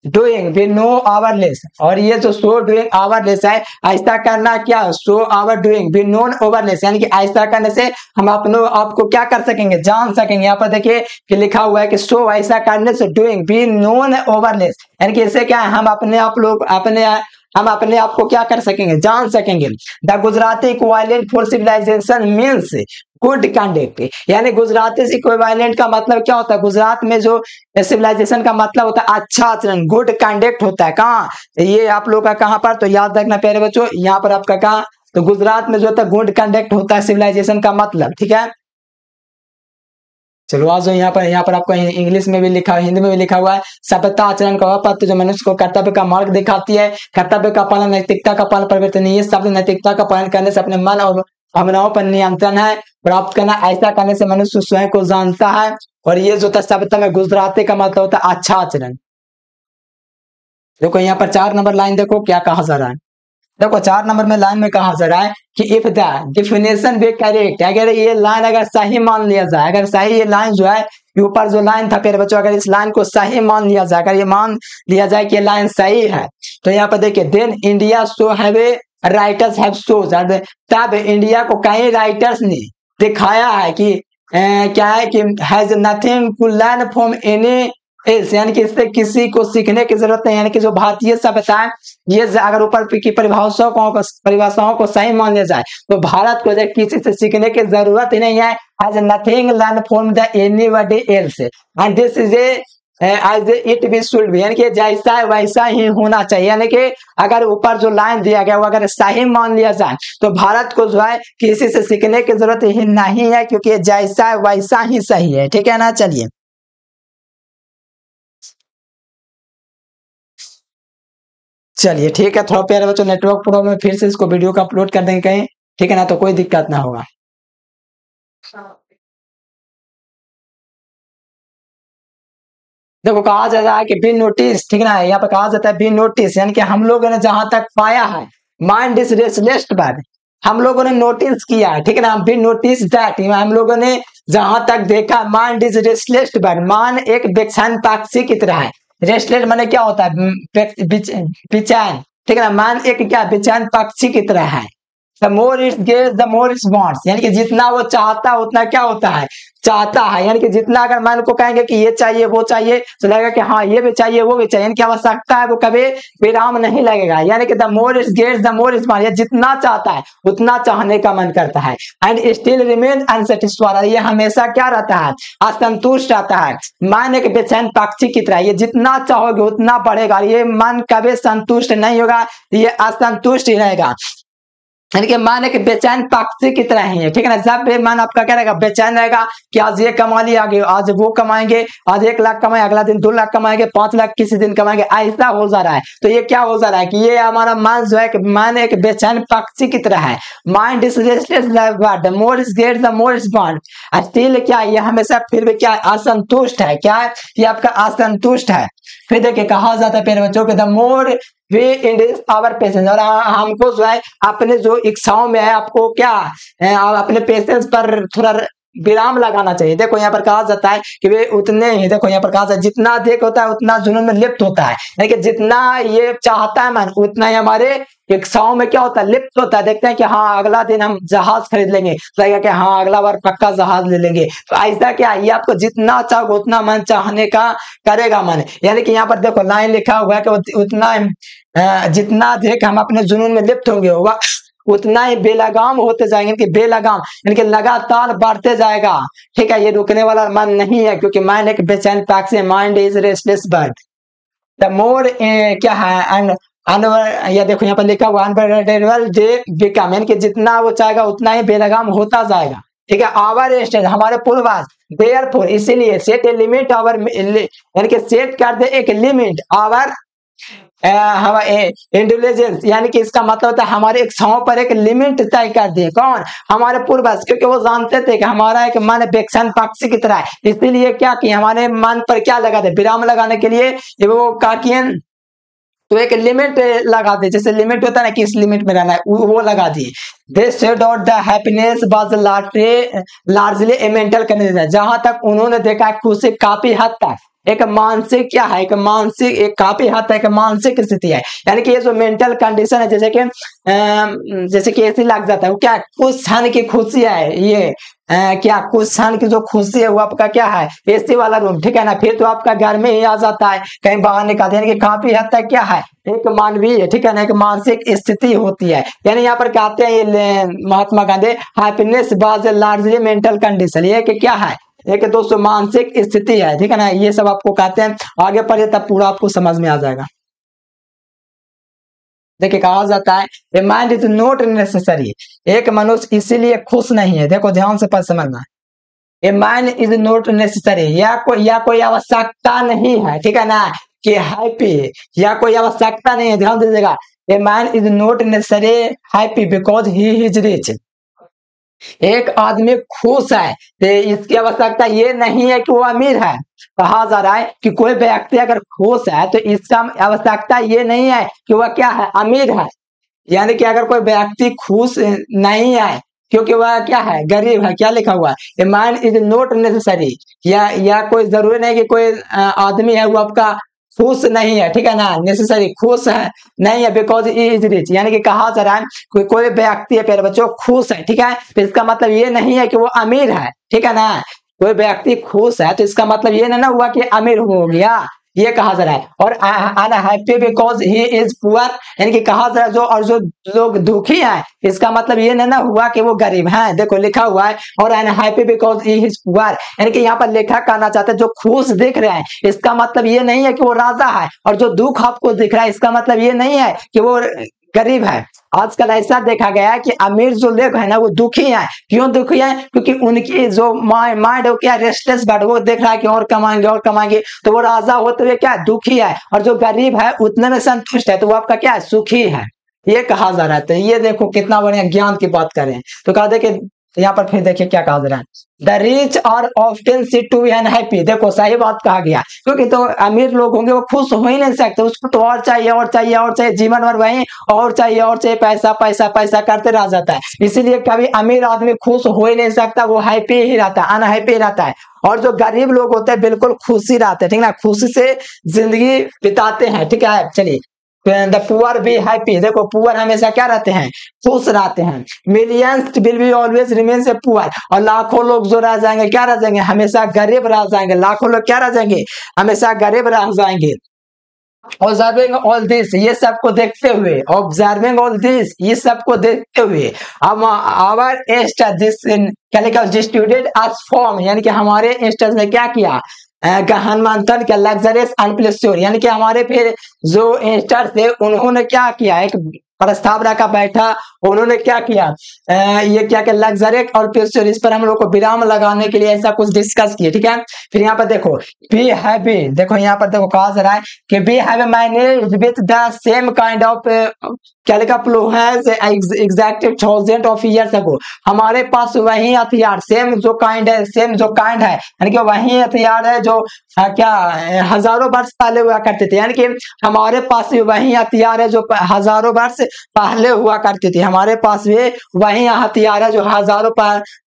Speaker 1: doing we know ourselves, और ये जो सो डूइंग आवर लेस है ऐसा करना क्या so our doing we known ourselves, यानी कि ऐसा करने से हम अपने आपको क्या कर सकेंगे जान सकेंगे। यहाँ पर देखिए कि लिखा हुआ है कि सो ऐसा करने से doing we known ourselves, यानी कि इससे क्या है हम अपने आप लोग अपने हम अपने आप को क्या कर सकेंगे, जान सकेंगे। The Gujarati equivalent for civilization means good conduct, यानी गुजराती इक्विवेलेंट का मतलब क्या होता है, गुजरात में जो सिविलाइजेशन का मतलब होता है अच्छा आचरण, गुड कंडक्ट होता है। कहाँ, ये आप लोग का कहाँ पर, तो याद रखना प्यारे बच्चों, यहाँ पर आपका कहाँ, तो गुजरात में जो होता है गुड कंडक्ट होता है सिविलाइजेशन का मतलब, ठीक है। चलो आज यहाँ पर आपको इंग्लिश में भी लिखा, हिंदी में भी लिखा हुआ है, सभ्यता आचरण का पत्र जो मनुष्य को कर्तव्य का मार्ग दिखाती है, कर्तव्य का पालन, नैतिकता का पालन, परिवर्तनीय शब्द नैतिकता का पालन करने से अपने मन और भावनाओं पर नियंत्रण है प्राप्त करना, ऐसा करने से मनुष्य स्वयं को जानता है। और ये जो सभ्यता में गुजराती का मतलब होता है अच्छा आचरण। देखो यहाँ पर 4 नंबर लाइन देखो क्या कहा जा रहा है, देखो 4 नंबर में लाइन में कहा जा रहा है कि if the definition be correct, अगर ये लाइन अगर सही मान लिया जाए, अगर सही ये लाइन जो है ऊपर जो लाइन था प्यारे बच्चों, अगर इस लाइन को सही मान लिया जाए, अगर ये मान लिया जाए कि ये लाइन सही है, तो यहाँ पर देखिए then India so have a writers have shows, तब इंडिया को कई राइटर्स ने दिखाया है कि क्या है कि has nothing to learn from any else, यानी कि इससे किसी को सीखने की जरूरत नहीं, यानी कि जो भारतीय सभ्यता है ये अगर ऊपर की परिभाषाओं को सही मान लिया जाए तो भारत को किसी से सीखने की जरूरत ही नहीं है। Has nothing learn from the anybody else and this is a as it be should be, यानी कि जैसा है वैसा ही होना चाहिए। यानी कि अगर ऊपर जो लाइन दिया गया वो अगर सही मान लिया जाए तो भारत को जो है किसी से सीखने की जरूरत ही नहीं है, क्योंकि जैसा है वैसा ही सही है, ठीक है ना। चलिए चलिए ठीक है, थोड़ा प्यारे बच्चों नेटवर्क प्रॉब्लम में फिर से इसको वीडियो को अपलोड कर देंगे कहीं, ठीक है ना, तो कोई दिक्कत ना होगा। देखो कहा जाता है कि बी नोटिस, ठीक है ना, यहाँ पे कहा जाता है बी नोटिस, यानी कि हम लोगों ने जहां तक पाया है माइंड इज रेस्टलेस बर्ड, हम लोगों ने नोटिस किया है, ठीक है ना, बी नोटिस दैट, हम लोगों ने जहां तक देखा माइंड इज रेस्टलेस बर्ड, मान एक बेचैन पक्षी की तरह है। रेस्टलेस माने क्या होता है, बेचैन, ठीक है ना, मान एक क्या बेचैन पक्षी की तरह है। The more its gets the more its wants, यानी कि जितना वो चाहता है उतना क्या होता है, चाहता है, यानी कि जितना अगर मन को कहेंगे कि ये चाहिए वो चाहिए तो लगेगा कि हाँ ये भी चाहिए वो भी चाहिए, यानी कि आवश्यकता है वो कभी विराम नहीं लगेगा, यानी कि the more its gets the more its wants, जितना चाहता है उतना चाहने का मन करता है। एंड स्टिल रिमेन अनसेटिस्फाइड, ये हमेशा क्या रहता है, असंतुष्ट रहता है। मन एक बेचैन पक्षी की तरह, ये जितना चाहोगे उतना बढ़ेगा, ये मन कभी संतुष्ट नहीं होगा, ये असंतुष्ट ही रहेगा। यानी कि मन एक बेचैन पक्षी की तरह ही है, ठीक है ना, जब भी मन आपका क्या रहेगा, बेचैन रहेगा कि आज ये कमा लिया, आगे आज वो कमाएंगे, आज 1 लाख कमाए, अगला दिन 2 लाख कमाएंगे, 5 लाख किसी दिन कमाएंगे, ऐसा हो जा रहा है। तो ये क्या हो जा रहा है कि ये हमारा मन जो है कि मन एक बेचैन पक्षी की तरह है। Mind is restless the more is gets the more is want, still क्या ये हमेशा फिर भी क्या असंतुष्ट है, क्या है ये आपका असंतुष्ट है। फिर देखिए कहा जाता है प्यारे बच्चों के the more we indulge our patience, और हमको जो है अपने जो इच्छाओं में है आपको क्या अपने पेशेंस पर थोड़ा विराम लगाना चाहिए। देखो यहाँ पर कहा जाता है कि वे उतने ही, देखो यहाँ पर कहा जाता है जितना अधिक होता है उतना जुनून में लिप्त होता है, यानी कि जितना ये चाहता है मन उतना ही हमारे इच्छाओं में क्या होता है, लिप्त होता है। देखते हैं कि हाँ अगला दिन हम जहाज खरीद लेंगे, लगेगा कि हाँ अगला बार पक्का जहाज ले लेंगे, तो ऐसा क्या ये आपको जितना चाहोगे उतना मन चाहने का करेगा मन। यानी कि यहाँ पर देखो लाइन लिखा हुआ है कि उतना जितना अधिक हम अपने जुनून में लिप्त होंगे होगा उतना ही बेलगाम होते जाएंगे, कि बेलगाम यानी कि लगातार बढ़ते जाएगा, ठीक है, ये रुकने वाला मन नहीं है, क्योंकि माइंड एक बेचैन पक्षी, mind is restless bird. The more क्या है एंड या देखो यहाँ पर लिखा हुआ अनप्रेडिक्टेबल डे बिकम, यानी कि जितना वो चाहेगा उतना ही बेलगाम होता जाएगा, ठीक है। आवर स्टेज हमारे पूर्वज, देयरफॉर इसीलिए सेट ए लिमिट आवर, यानी कि सेट कर दे एक लिमिट आवर इंटेलिजेंस, यानी कि इसका मतलब होता है हमारे इच्छाओं पर एक लिमिट तय कर दिए, कौन, हमारे पूर्वज, क्योंकि वो जानते थे कि हमारा एक मन बेचैन पक्षी की तरह है, इसीलिए क्या कि हमारे मन पर क्या लगा दे, विराम लगाने के लिए वो काकियन तो एक लिमिट लगा दे, जैसे लिमिट होता है ना कि इस लिमिट में रहना है, वो लगा दिए। They said out the happiness was largely A mental condition, जहां तक उन्होंने देखा खुशी काफी हद तक एक मानसिक क्या है, एक मानसिक, एक काफी हद तक मानसिक स्थिति है। यानी कि ये जो मेंटल कंडीशन है, जैसे कि ऐसे लग जाता है, वो क्या कुछ क्षण की खुशी है, ये क्या कुछ क्षण की जो खुशी है वो आपका क्या है, एसी वाला रूम, ठीक है ना, फिर तो आपका घर में ही आ जाता है, कहीं बाहर निकालते हैं। यानी कि काफी हद तक क्या है, एक मानवीय, ठीक है ना, एक मानसिक स्थिति होती है। यानी यहाँ पर कहते हैं ये Mahatma Gandhi, happiness was largely mental condition, ये कि क्या है, एक दोस्तों मानसिक स्थिति है, ठीक है ना, ये सब आपको कहते हैं। आगे पढ़े तब पूरा आपको समझ में आ जाएगा। देखिए कहा जाता है a mind is not necessary, एक मनुष्य इसीलिए खुश नहीं है। देखो ध्यान से समझना, a mind is not necessary, या कोई आवश्यकता नहीं है, ठीक है ना, कि हैप्पी, या कोई आवश्यकता नहीं है, ध्यान दीजिएगा। A mind is not necessary happy because he is rich, एक आदमी खुश है तो इसकी आवश्यकता ये नहीं है कि वो अमीर है। कहा जा रहा है कि कोई व्यक्ति अगर खुश है तो इसका आवश्यकता ये नहीं है कि वह क्या है, अमीर है। यानी कि अगर कोई व्यक्ति खुश नहीं है क्योंकि वह क्या है, गरीब है, क्या लिखा हुआ है, a man is not necessary, या कोई जरूरी नहीं कि कोई आदमी है वो आपका खुश नहीं है, ठीक है ना, नेसेसरी खुश है नहीं है, बिकॉज इज रिच। यानी कि कहा जा रहा है कोई व्यक्ति है प्यारे बच्चों खुश है, ठीक है, तो इसका मतलब ये नहीं है कि वो अमीर है, ठीक है ना। कोई व्यक्ति खुश है तो इसका मतलब ये नहीं ना हुआ कि अमीर हो गया, ये कहा जा रहा है। और unhappy because he is poor, यानी कि कहा जा रहा है जो लोग दुखी हैं इसका मतलब ये नहीं ना हुआ कि वो गरीब हैं, देखो लिखा हुआ है। और unhappy because he is poor, यानी कि यहाँ पर लेखक कहना चाहते हैं जो खुश दिख रहे हैं इसका मतलब ये नहीं है कि वो राजा है, और जो दुख आपको दिख रहा है इसका मतलब ये नहीं है कि वो गरीब है। आजकल ऐसा देखा गया है कि अमीर जो लोग है ना वो दुखी हैं। क्यों दुखी हैं? क्योंकि उनकी जो माइंड हो क्या रेस्टलेस बर्ड, वो देख रहा है कि और कमाएंगे और कमाएंगे, तो वो राजा होते हुए क्या दुखी है। और जो गरीब है उतने में संतुष्ट है, तो वो आपका क्या सुखी है, ये कहा जा रहा है। तो ये देखो कितना बढ़िया ज्ञान की बात करें। तो कहा देखिए यहाँ पर फिर देखिए क्या कहा जा रहा है, the rich are often seen to be unhappy. देखो सही बात कहा गया, क्योंकि तो अमीर लोग होंगे वो खुश हो ही नहीं सकते, उसको तो और चाहिए और चाहिए और चाहिए, जीवन भर वही और चाहिए और चाहिए, पैसा पैसा पैसा करते रह जाता है। इसीलिए कभी अमीर आदमी खुश हो ही नहीं सकता, वो हैप्पी ही रहता है, अनहैप्पी रहता है। और जो गरीब लोग होते हैं बिल्कुल खुशी रहते हैं, ठीक है ना, खुशी से जिंदगी बिताते हैं, ठीक है। चलिए द पुअर बी हैप्पी, देखो पुअर हमेशा क्या रहते हैं, खुश रहते हैं। Millions will be always remains a poor, और लाखों लोग जो रह जाएंगे क्या रह जाएंगे, हमेशा गरीब रह जाएंगे। लाखों लोग क्या रह जाएंगे, हमेशा गरीब रह जाएंगे। ऑब्जर्विंग ऑल दिस, ये सबको देखते हुए, ऑब्जर्विंग ऑल दिस, ये सबको देखते हुए, अब आवर क्या लिखा, डिस्ट्रीब्यूटेड एज फॉर्म, यानी कि हमारे इंस्टेंस ने क्या किया, गहन मंथन क्या, लग्जरियस अनप्लेस्योर, यानी कि हमारे फिर जो इंस्टर थे उन्होंने क्या किया, एक प्रस्ताव रखा बैठा, उन्होंने क्या किया, ये क्या क्या लग्जरियस और प्लेस्योर, इस पर हम लोग को विराम लगाने के लिए ऐसा कुछ डिस्कस किए, ठीक है। फिर यहाँ पर देखो बी हैवी, देखो यहाँ पर देखो कहा जा रहा है कि B have managed with the same kind of क्या लिखा, फ्लूएंस एग्जैक्टिव थाउजेंड ऑफ इयर्स अगो, हमारे पास वही हथियार, सेम जो काइंड है, यानी कि वही हथियार है जो क्या हजारों वर्ष पहले हुआ करते थे। यानी कि हमारे पास भी वही हथियार है जो हजारों वर्ष पहले हुआ करती थी, हमारे पास भी वही हथियार है जो हजारों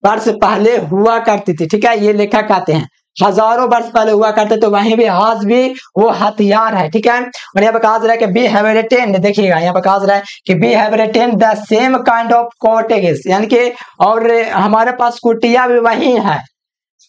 Speaker 1: वर्ष पहले हुआ करती थी, ठीक है। ये लेखक कहते हैं हजारों वर्ष पहले हुआ करते, तो वहीं भी आज भी वो हथियार है, ठीक है। और यहाँ पे कहा जा रहा है कि बी हैव रिटेन्ड, देखिएगा यहाँ पे कहा जा रहा है कि B have retained the same kind of cottages, यानी कि और हमारे पास कुटिया भी वही है,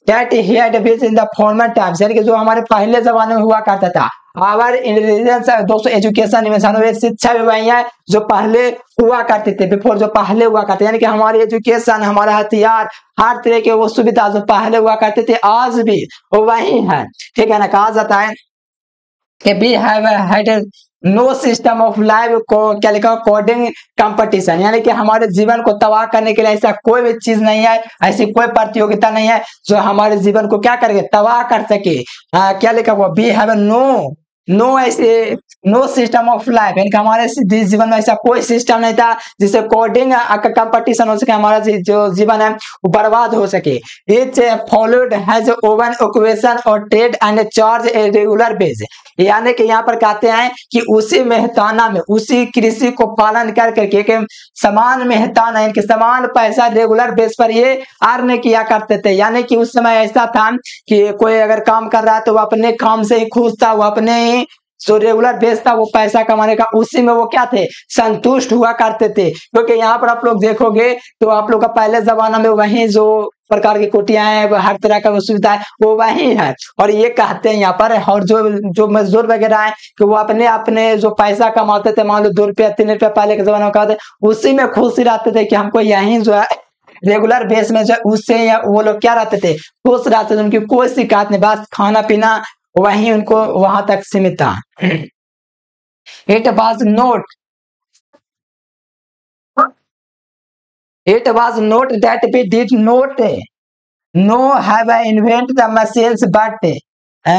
Speaker 1: that he had built in the former times, यानी कि जो हमारे पहले जमाने में हुआ करता था। आवर इंटेलिजेंस दोस्तों एजुकेशन शिक्षा भी वही है जो पहले हुआ करते थे, बिफोर, जो पहले हुआ करते, यानी कि हमारी एजुकेशन, हमारा हथियार, हर तरह के वो सुविधा जो पहले हुआ करते थे आज भी वो वही है, ठीक है ना। कहा जाता है कि we have had no system of life को क्या लिखा, कोडिंग कंपटीशन, यानी कि हमारे जीवन को तबाह करने के लिए ऐसा कोई भी चीज नहीं है, ऐसी कोई प्रतियोगिता नहीं है जो हमारे जीवन को क्या करके तबाह कर सके। क्या लिखा हुआ, we have नो ऐसे नो सिस्टम ऑफ लाइफ, यानी कि हमारे जीवन में ऐसा कोई सिस्टम नहीं था जिससे कोडिंग का कंपटीशन हो सके, हमारा जो जीवन है वो बर्बाद हो सके। It followed has own equation और trade and charge a regular base, यानी कि यहाँ पर कहते हैं कि उसी मेहताना में उसी कृषि को पालन कर करके कि समान मेहताना यानी कि समान पैसा रेगुलर बेस पर ये अर्न किया करते थे। यानी कि उस समय ऐसा था कि कोई अगर काम कर रहा है तो वो अपने काम से ही खुश था, वो अपने ही जो रेगुलर बेस था वो पैसा कमाने का उसी में वो क्या थे, संतुष्ट हुआ करते थे। क्योंकि यहाँ पर आप लोग देखोगे तो आप लोग का पहले जमाना में वही जो प्रकार की कोटियां हैं, हर तरह का सुविधा है वो वही है। और ये कहते हैं यहाँ पर, और जो जो मजदूर वगैरह है कि वो अपने अपने जो पैसा कमाते थे, मान लो 2 रुपया 3 रुपया पहले के जमाने में कहते, उसी में खुशी रहते थे कि हमको यही जो है रेगुलर बेस में जो उससे वो लोग क्या रहते थे, खुश रहते थे, उनकी कोई शिकायत नहीं, बस खाना पीना वही उनको वहां तक सीमित था। It was not that we did not know have invent the machines but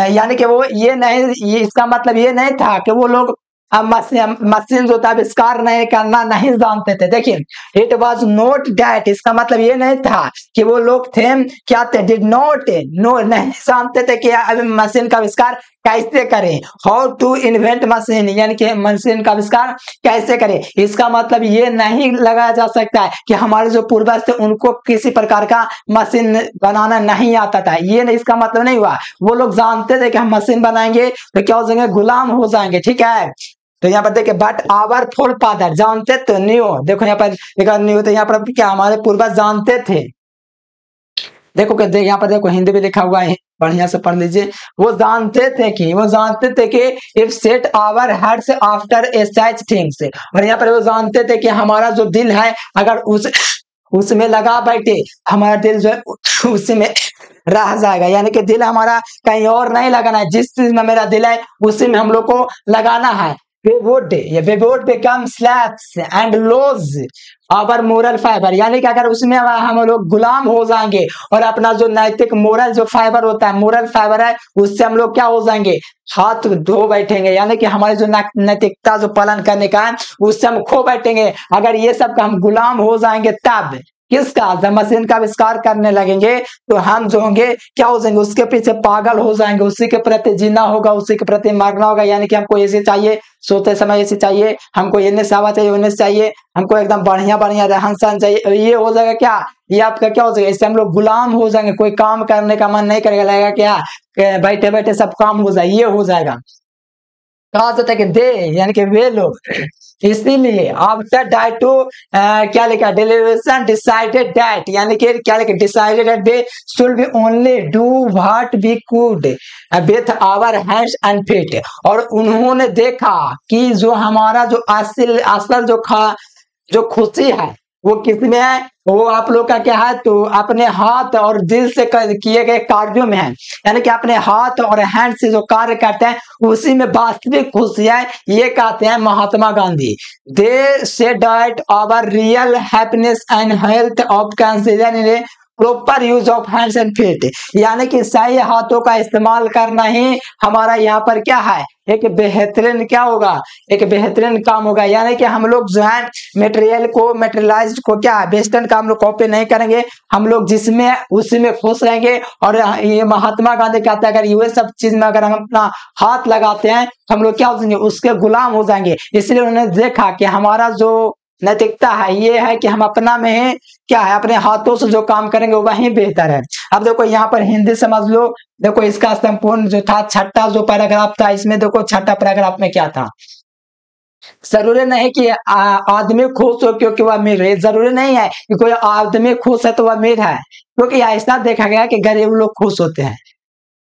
Speaker 1: यानी कि वो ये नहीं, ये इसका मतलब ये नहीं था कि वो लोग मशीन जो था आविष्कार नहीं करना नहीं जानते थे। देखिए, इट वॉज नॉट डैट, इसका मतलब ये नहीं था कि वो लोग थे क्या थे, डिड नॉट नो, नहीं जानते थे कि मशीन का आविष्कार कैसे करें, हाउ टू इन्वेंट मशीन, यानी कि मशीन का आविष्कार कैसे करें। इसका मतलब ये नहीं लगाया जा सकता है कि हमारे जो पूर्वज थे उनको किसी प्रकार का मशीन बनाना नहीं आता था, ये नहीं, इसका मतलब नहीं हुआ। वो लोग जानते थे कि हम मशीन बनाएंगे तो क्या हो जाएंगे, गुलाम हो जाएंगे। ठीक है, तो यहाँ पर देखिए, बट आवर फोर फादर, जानते तो न्यू, देखो यहाँ पर एक न्यू, तो यहाँ पर क्या हमारे पूर्वज जानते थे। देखो यहाँ पर देखो हिंदी में लिखा हुआ है, बढ़िया से पढ़ लीजिए। वो जानते थे कि if set our hearts after a such things, और यहाँ पर वो जानते थे कि हमारा जो दिल है अगर उसमें लगा बैठे, हमारा दिल जो है उसी में रह जाएगा। यानी कि दिल हमारा कहीं और नहीं लगाना है, जिस चीज में मेरा दिल है उसी में हम लोग को लगाना है। we would become slaves and lose our moral fiber, यानी कि अगर उसमें हम लोग गुलाम हो जाएंगे और अपना जो नैतिक मोरल जो फाइबर होता है, मोरल फाइबर है, उससे हम लोग क्या हो जाएंगे, हाथ धो बैठेंगे। यानी कि हमारी जो नैतिकता जो पालन करने का है उससे हम खो बैठेंगे। अगर ये सब का हम गुलाम हो जाएंगे तब किसका, जब मशीन का आविष्कार करने लगेंगे तो हम जो होंगे क्या हो जाएंगे, उसके पीछे पागल हो जाएंगे, उसी के प्रति जीना होगा, उसी के प्रति मरना होगा। यानी कि हमको ऐसे चाहिए, सोते समय ऐसे चाहिए, हमको ये नशावा चाहिए, उन्हें चाहिए, हमको एकदम बढ़िया बढ़िया रहन सहन चाहिए। ये हो जाएगा क्या, ये आपका क्या हो जाएगा, इससे हम लोग गुलाम हो जाएंगे, कोई काम करने का मन नहीं करेगा, लगेगा क्या बैठे बैठे सब काम हो जाए, ये हो जाएगा। कहा जाता है कि दे यानी कि वे लोग, इसीलिए आफ्टर डाइट टू क्या लिखा, डेलिब्रेशन डिसाइडेड दैट, यानी कि क्या लिखा, decided that we should be only do what we could with our hands and feet, और उन्होंने देखा कि जो हमारा जो असल जो खुशी है वो किसमें है, वो आप लोग का क्या है, तो अपने हाथ और दिल से किए गए कार्यों में है। यानी कि अपने हाथ और हैंड से जो कार्य करते हैं उसी में वास्तविक खुशी है, ये कहते हैं महात्मा Gandhi. They say that our real happiness and health of consider in proper use of hands and feet, यानी कि सही हाथों का इस्तेमाल करना ही हमारा यहाँ पर क्या है, एक बेहतरीन क्या होगा, एक बेहतरीन काम होगा। यानी कि हम लोग जो है मटेरियल को, मटेरियलाइज्ड को क्या है, वेस्टर्न का हम लोग कॉपी नहीं करेंगे, हम लोग जिसमें उसी में खुश रहेंगे। और ये महात्मा गांधी कहते हैं अगर ये सब चीज में अगर हम अपना हाथ लगाते हैं हम लोग क्या हो जाएंगे, उसके गुलाम हो जाएंगे। इसलिए उन्होंने देखा कि हमारा जो नैतिकता है ये है कि हम अपना में क्या है, अपने हाथों से जो काम करेंगे वही बेहतर है। अब देखो यहाँ पर हिंदी समझ लो, देखो इसका संपूर्ण जो था छठा जो पैराग्राफ था, इसमें देखो छठा पैराग्राफ में क्या था, जरूरी नहीं कि आदमी खुश हो क्योंकि वह अमीर है, जरूरी नहीं है कि कोई आदमी खुश है तो वह अमीर है, क्योंकि ऐसा देखा गया कि गरीब लोग खुश होते हैं,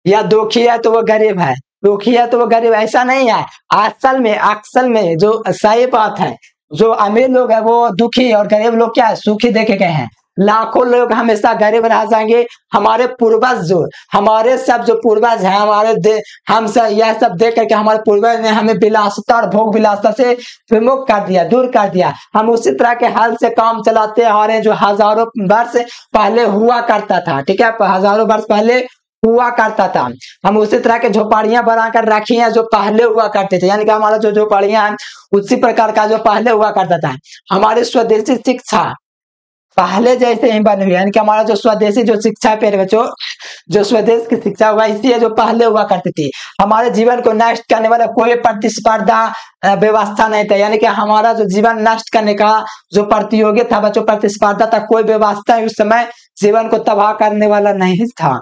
Speaker 1: या दुखी है तो वह गरीब है, दुखी है तो वह गरीब, ऐसा नहीं है। असल में जो सही बात है, जो अमीर लोग है वो दुखी और गरीब लोग क्या है, सुखी देखे गए हैं। लाखों लोग हमेशा गरीब रह जाएंगे, हमारे पूर्वज जो हमारे सब जो पूर्वज हैं हमारे हम सब यह सब देख करके हमारे पूर्वज ने हमें विलासिता और भोग विलासिता से विमुख कर दिया, दूर कर दिया। हम उसी तरह के हाल से काम चलाते आ रहे हैं जो हजारों वर्ष पहले हुआ करता था। ठीक है, हजारों वर्ष पहले हुआ करता था, हम उसी तरह के झोपड़ियां बनाकर रखी हैं जो पहले हुआ करते थे। यानी कि हमारा जो झोपड़ियां हैं उसी प्रकार का जो पहले हुआ करता था। हमारी स्वदेशी शिक्षा पहले जैसे ही बन हुई, यानी कि हमारा जो स्वदेशी जो शिक्षा है प्यारे बच्चों, जो स्वदेश की शिक्षा वैसी है जो पहले हुआ करती थी। हमारे जीवन को नष्ट करने वाला कोई प्रतिस्पर्धा व्यवस्था नहीं था, यानी कि हमारा जो जीवन नष्ट करने का जो प्रतियोगी था बच्चों, प्रतिस्पर्धा था, कोई व्यवस्था उस समय जीवन को तबाह करने वाला नहीं था।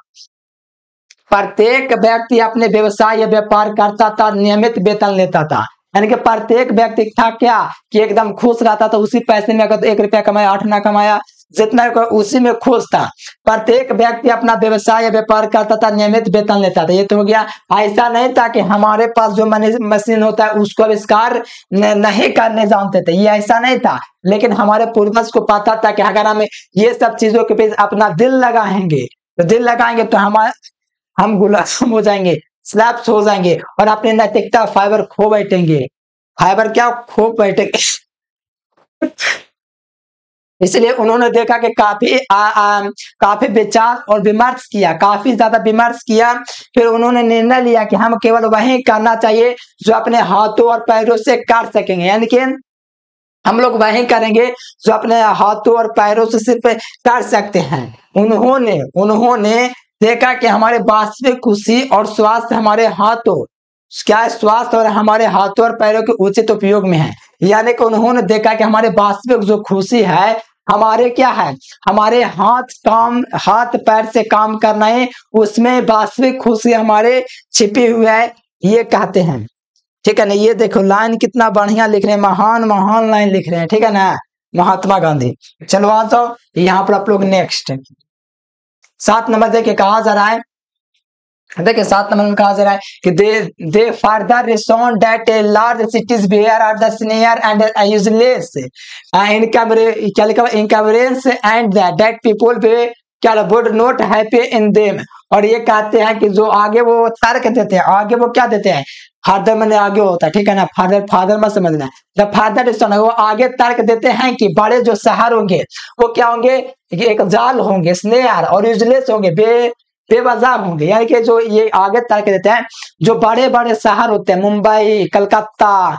Speaker 1: प्रत्येक व्यक्ति अपने व्यवसाय या व्यापार करता था, नियमित वेतन लेता था, यानी कि प्रत्येक व्यक्ति था क्या कि एकदम खुश रहता था उसी पैसे में। अगर 1 रुपया कमाया 8 ना कमाया, जितना उसी में खुश था। प्रत्येक व्यक्ति अपना व्यवसाय या व्यापार करता था, नियमित वेतन लेता था। ये तो हो गया। ऐसा नहीं था कि हमारे पास जो मशीन होता है उसको आविष्कार नहीं करने जानते थे, ये ऐसा नहीं था। लेकिन हमारे पूर्वज को पता था कि अगर हम ये सब चीजों के पीछे अपना दिल लगाएंगे तो हम गुलाम हो जाएंगे, स्लैप्स हो जाएंगे और अपने नैतिकता फाइबर खो बैठेंगे। फाइबर क्या खो बैठेंगे। इसलिए उन्होंने देखा कि काफी विचार और विमर्श किया, काफी ज्यादा विमर्श किया। फिर उन्होंने निर्णय लिया कि हम केवल वही करना चाहिए जो अपने हाथों और पैरों से कर सकेंगे, यानी कि हम लोग वही करेंगे जो अपने हाथों और पैरों से सिर्फ कर सकते हैं। उन्होंने देखा कि हमारे वास्तविक खुशी और स्वास्थ्य हमारे हाथों, क्या स्वास्थ्य और हमारे हाथों और पैरों के उचित उपयोग में है। यानी कि उन्होंने देखा कि हमारे वास्तविक जो खुशी है हमारे क्या है, हमारे हाथ पैर से काम करना है, उसमें वास्तविक खुशी हमारे छिपी हुई है, ये कहते हैं। ठीक है ना। ये देखो लाइन कितना बढ़िया लिख रहे हैं, महान लाइन लिख रहे हैं, ठीक है ना, महात्मा गांधी। चलो आ जाओ यहाँ पर आप लोग नेक्स्ट 7 नंबर देखिए कहा जा रहा है। देखिए 7 नंबर में कहा जा रहा है कि they further reason that large cities where are the senior and useless encumbrances and that people way क्या would not happy in them. और ये कहते हैं कि जो आगे वो तर्क देते हैं, आगे वो क्या देते हैं, फादर मैंने आगे होता है, ठीक है ना, फादर मत समझना। जब फादर रिजॉन है वो आगे तर्क देते हैं कि बड़े जो शहर होंगे वो क्या होंगे, एक जाल होंगे, स्नेयर, और यूजलेस होंगे, बेवजह होंगे। यानी कि जो ये आगे तर्क देते हैं जो बड़े बड़े शहर होते हैं, मुंबई, कलकत्ता,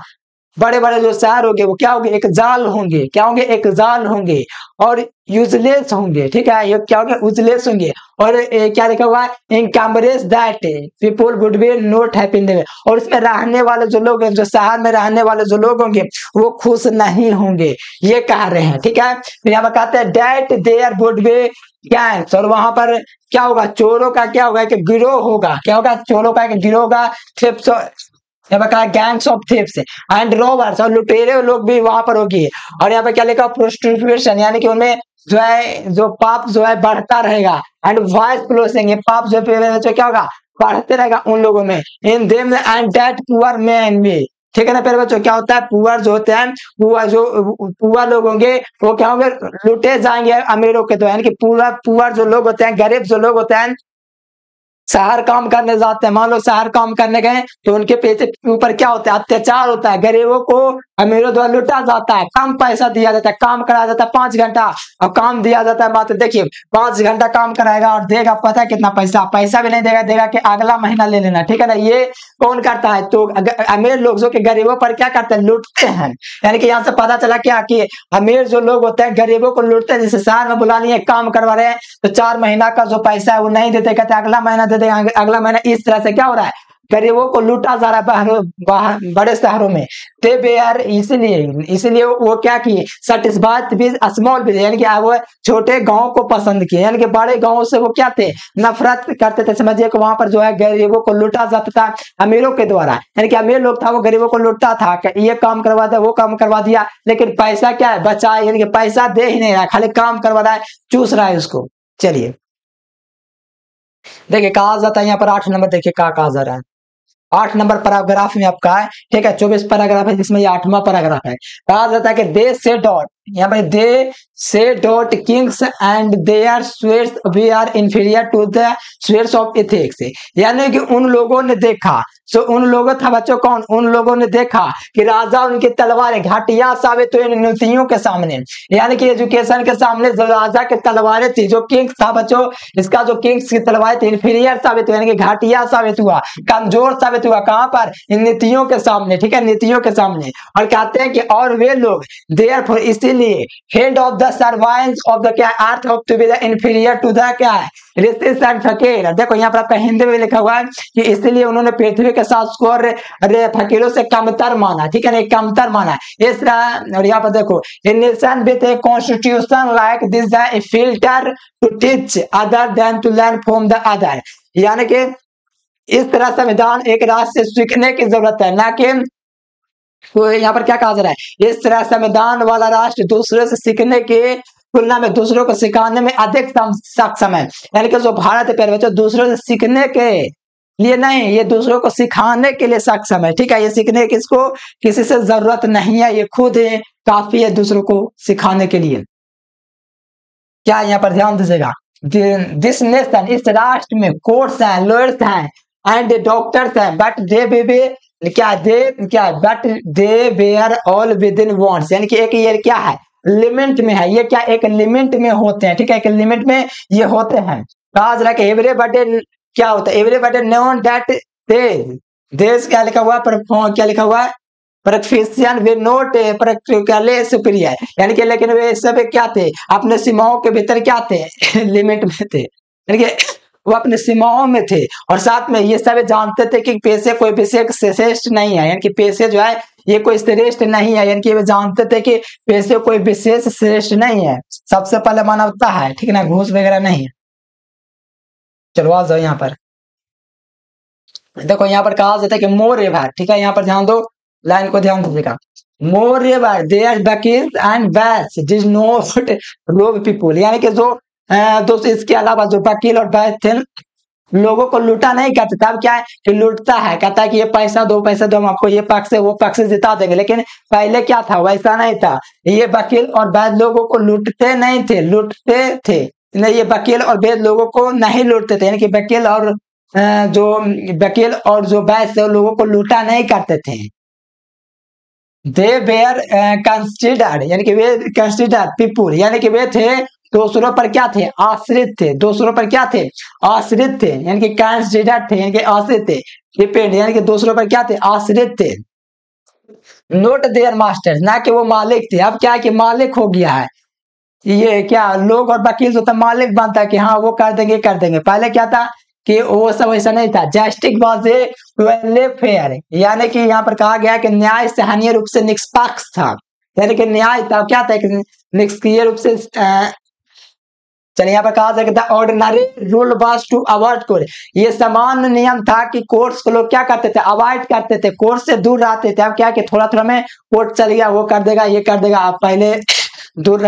Speaker 1: बड़े बड़े जो शहर होंगे वो क्या होंगे, एक जाल होंगे, क्या होंगे, एक जाल होंगे और यूजलेस होंगे। ठीक है, ये क्या होंगे, यूजलेस होंगे। और क्या लिखा हुआ है, encumbrances that people would be not happy in them. और इसमें रहने वाले जो लोग हैं, जो शहर में रहने वाले जो लोग होंगे वो खुश नहीं होंगे, ये कह रहे हैं। ठीक है, फिर यहाँ पर कहते हैं that there would be gangs, और वहां पर क्या होगा, चोरों का क्या होगा, कि गिरोह होगा। क्या होगा, चोरों का एक गिरोह होगा, थेफ्ट्स, यहाँ पर कहा gangs of thefts and robbers, और लुटेरे लोग भी वहां पर होगी। और यहाँ पे क्या लिखा, प्रोस्टिट्यूशन, यानी कि उनमें जो है जो पाप जो है बढ़ता रहेगा। एंड वॉइस क्लोजिंग, ये पाप जो क्या होगा, बढ़ते रहेगा उन लोगों में। In them and that poor man भी, ठीक है ना प्यारे बच्चों। क्या होता है, पुअर जो होते हैं, पुअर लोग होंगे वो क्या होंगे, लुटे जाएंगे अमीरों के द्वारा। यानी कि पुअर जो लोग होते हैं, गरीब जो लोग होते हैं, शहर काम करने जाते हैं, मान लो शहर काम करने गए तो उनके पेट ऊपर क्या होता है, अत्याचार होता है, गरीबों को अमीरों द्वारा लुटा जाता है, कम पैसा दिया जाता है, काम कराया जाता है 5 घंटा, और काम दिया जाता है मात्र, देखिए 5 घंटा काम कराएगा और देगा पता है कितना पैसा भी नहीं देगा कि अगला महीना ले लेना। ठीक है ना, ये कौन करता है, तो अमीर लोग जो कि गरीबों पर क्या करते हैं, लूटते हैं। यानी कि यहाँ से पता चला क्या कि अमीर जो लोग होते हैं गरीबों को लूटते हैं। जैसे शहर में बुला लिए, काम करवा रहे हैं तो 4 महीना का जो पैसा है वो नहीं देते, कहते अगला महीना दे देंगे, अगला महीना। इस तरह से क्या हो रहा है, गरीबों को लूटा जा रहा है बड़े शहरों में। इसलिए वो क्या किए, सटिस्फाइड विद स्मॉल विलेज, यानी कि वो छोटे गांव को पसंद किए। यानी कि बड़े गांव से वो क्या थे, नफरत करते थे। समझिए कि वहां पर जो है गरीबों को लूटा जाता था अमीरों के द्वारा। यानी कि अमीर लोग था वो गरीबों को लूटता था, ये काम करवा दिया, वो काम करवा दिया, लेकिन पैसा क्या है, बचा, यानी कि पैसा दे ही नहीं रहा, खाली काम करवा रहा है, चूस रहा है उसको। चलिए देखिए कहा जाता है यहाँ पर 8 नंबर, देखिए कहा जा रहा है 8 नंबर पैराग्राफ में आपका है। ठीक है, 24 पैराग्राफ है जिसमें ये 8वां पैराग्राफ है। कहा जाता है कि दे से डॉट, यहाँ पर they say that kings and their swords we are inferior to the swords of ethics. यानी कि उन लोगों ने देखा, जो उन लोगों था बच्चों कौन, उन लोगों ने देखा कि राजा उनकी तलवारें घटिया साबित हुई इन नीतियों के सामने। यानी कि एजुकेशन के सामने जो राजा की तलवारें थी, जो किंग्स था बच्चों, इसका जो किंग्स की तलवारें थी इंफीरियर साबित हुआ, यानी कि घटिया साबित हुआ, कमजोर साबित हुआ। कहां पर, इन नीतियों के सामने। ठीक है, नीतियों के सामने। और कहते हैं कि और वे लोग देयरफॉर, इसीलिए इसलिए head of the servants of the क्या earth of to be the inferior to the क्या है रिसेस एंड फकीर। देखो यहाँ पर आपका हिंदी में लिखा हुआ है कि इसलिए उन्होंने पृथ्वी के साथ को फकीरों से कमतर माना, ठीक है ना, कमतर माना इस तरह। और यहाँ पर देखो nation with a constitution like this the filter to teach other than to learn from the other, यानी कि इस तरह संविधान एक राष्ट्र से सीखने की जरूरत है, ना कि तो यहाँ पर क्या कहा जा रहा है, इस तरह संविधान वाला राष्ट्र दूसरे से सीखने के तुलना में दूसरों को सिखाने में अधिक सक्षम है। यानी कि जो भारत है प्यारे बच्चों दूसरों से सीखने के लिए नहीं, ये दूसरों को सिखाने के लिए सक्षम है, ठीक है। ये सीखने किसको किसी से जरूरत नहीं है, ये खुद है काफी है दूसरों को सिखाने के लिए। क्या यहाँ पर ध्यान दीजिएगा, दिस नेशन इस राष्ट्र में कोर्ट्स हैं, लॉयर्स हैं एंड डॉक्टर्स हैं, but they were all within wants, यानी कि एक ये क्या है लिमिट में है, ये क्या एक लिमिट में होते हैं, ठीक है, एक लिमिट में ये होते हैं। कहा जा रहा है एवरीबॉडी क्या होता है, एवरीबॉडी नोन दैट देश क्या लिखा हुआ है, क्या लिखा हुआ है प्रोफेशन वे नोट सुपीरियर, यानी कि लेकिन वे सब क्या थे अपने सीमाओं के भीतर क्या थे लिमिट में थे, यानी कि वो अपने सीमाओं में थे। और साथ में ये सब जानते थे कि पैसे कोई विशेष श्रेष्ठ नहीं है, यानी कि पैसे जो है ये कोई श्रेष्ठ नहीं है, यानी कि वे जानते थे कि पैसे कोई विशेष श्रेष्ठ नहीं है, सबसे पहले मानवता है, ठीक है ना, घूस वगैरह नहीं है। चलो आ जाओ यहाँ पर देखो, यहाँ पर कहा जाता है कि मोर एवर, ठीक है, यहाँ पर ध्यान दो, लाइन को ध्यान दीजिएगा, मोर एवर देयर वकील्स एंड वैस डिड नॉट रोब पीपल, यानी कि जो दोस्तों इसके अलावा जो वकील और वैस थे लोगों को लूटा नहीं करते था। अब क्या है कि लूटता है, कहता है कि ये पैसा दो हम आपको ये पक्ष से वो पक्ष से जिता देंगे, लेकिन पहले क्या था वैसा नहीं था, ये वकील और वैद लोगों को लूटते नहीं थे, लूटते थे नहीं, ये वकील और वैद लोगों को नहीं लूटते थे, यानी कि वकील और जो वैद लोगों को लूटा नहीं करते थे। दे वेयर कंसिडर्ड, यानी कि वे कंसिडर्ड पीपुल, यानी कि वे थे दूसरों पर क्या थे आश्रित थे, दूसरों पर क्या थे आश्रित थे, यानी कि कंसिडर्ड थे, यानी कि आश्रित थे, डिपेंड यानी कि दूसरों पर क्या थे आश्रित थे। नोट देयर मास्टर्स, ना कि वो मालिक थे। अब क्या है कि मालिक हो गया है, ये क्या लोग और वकील जो था मालिक बनता है कि हाँ वो कर देंगे कर देंगे, पहले क्या था कि वो सब ऐसा नहीं था। जस्टिस वाज ए फेयर, यानी कि यहाँ पर कहा गया कि न्याय सहनीय रूप से निष्पक्ष था, यानी कि न्याय था क्या था निष्क्रिय रूप से चलिए यहाँ पर कहा जाएगा ordinary rule was to avoid court, ये सामान्य नियम था कि कोर्ट्स को लोग क्या करते थे अवॉइड करते थे, कोर्ट से दूर रहते थे। अब क्या कि थोड़ा थोड़ा में कोर्ट चल गया वो कर देगा ये कर देगा, आप पहले दूर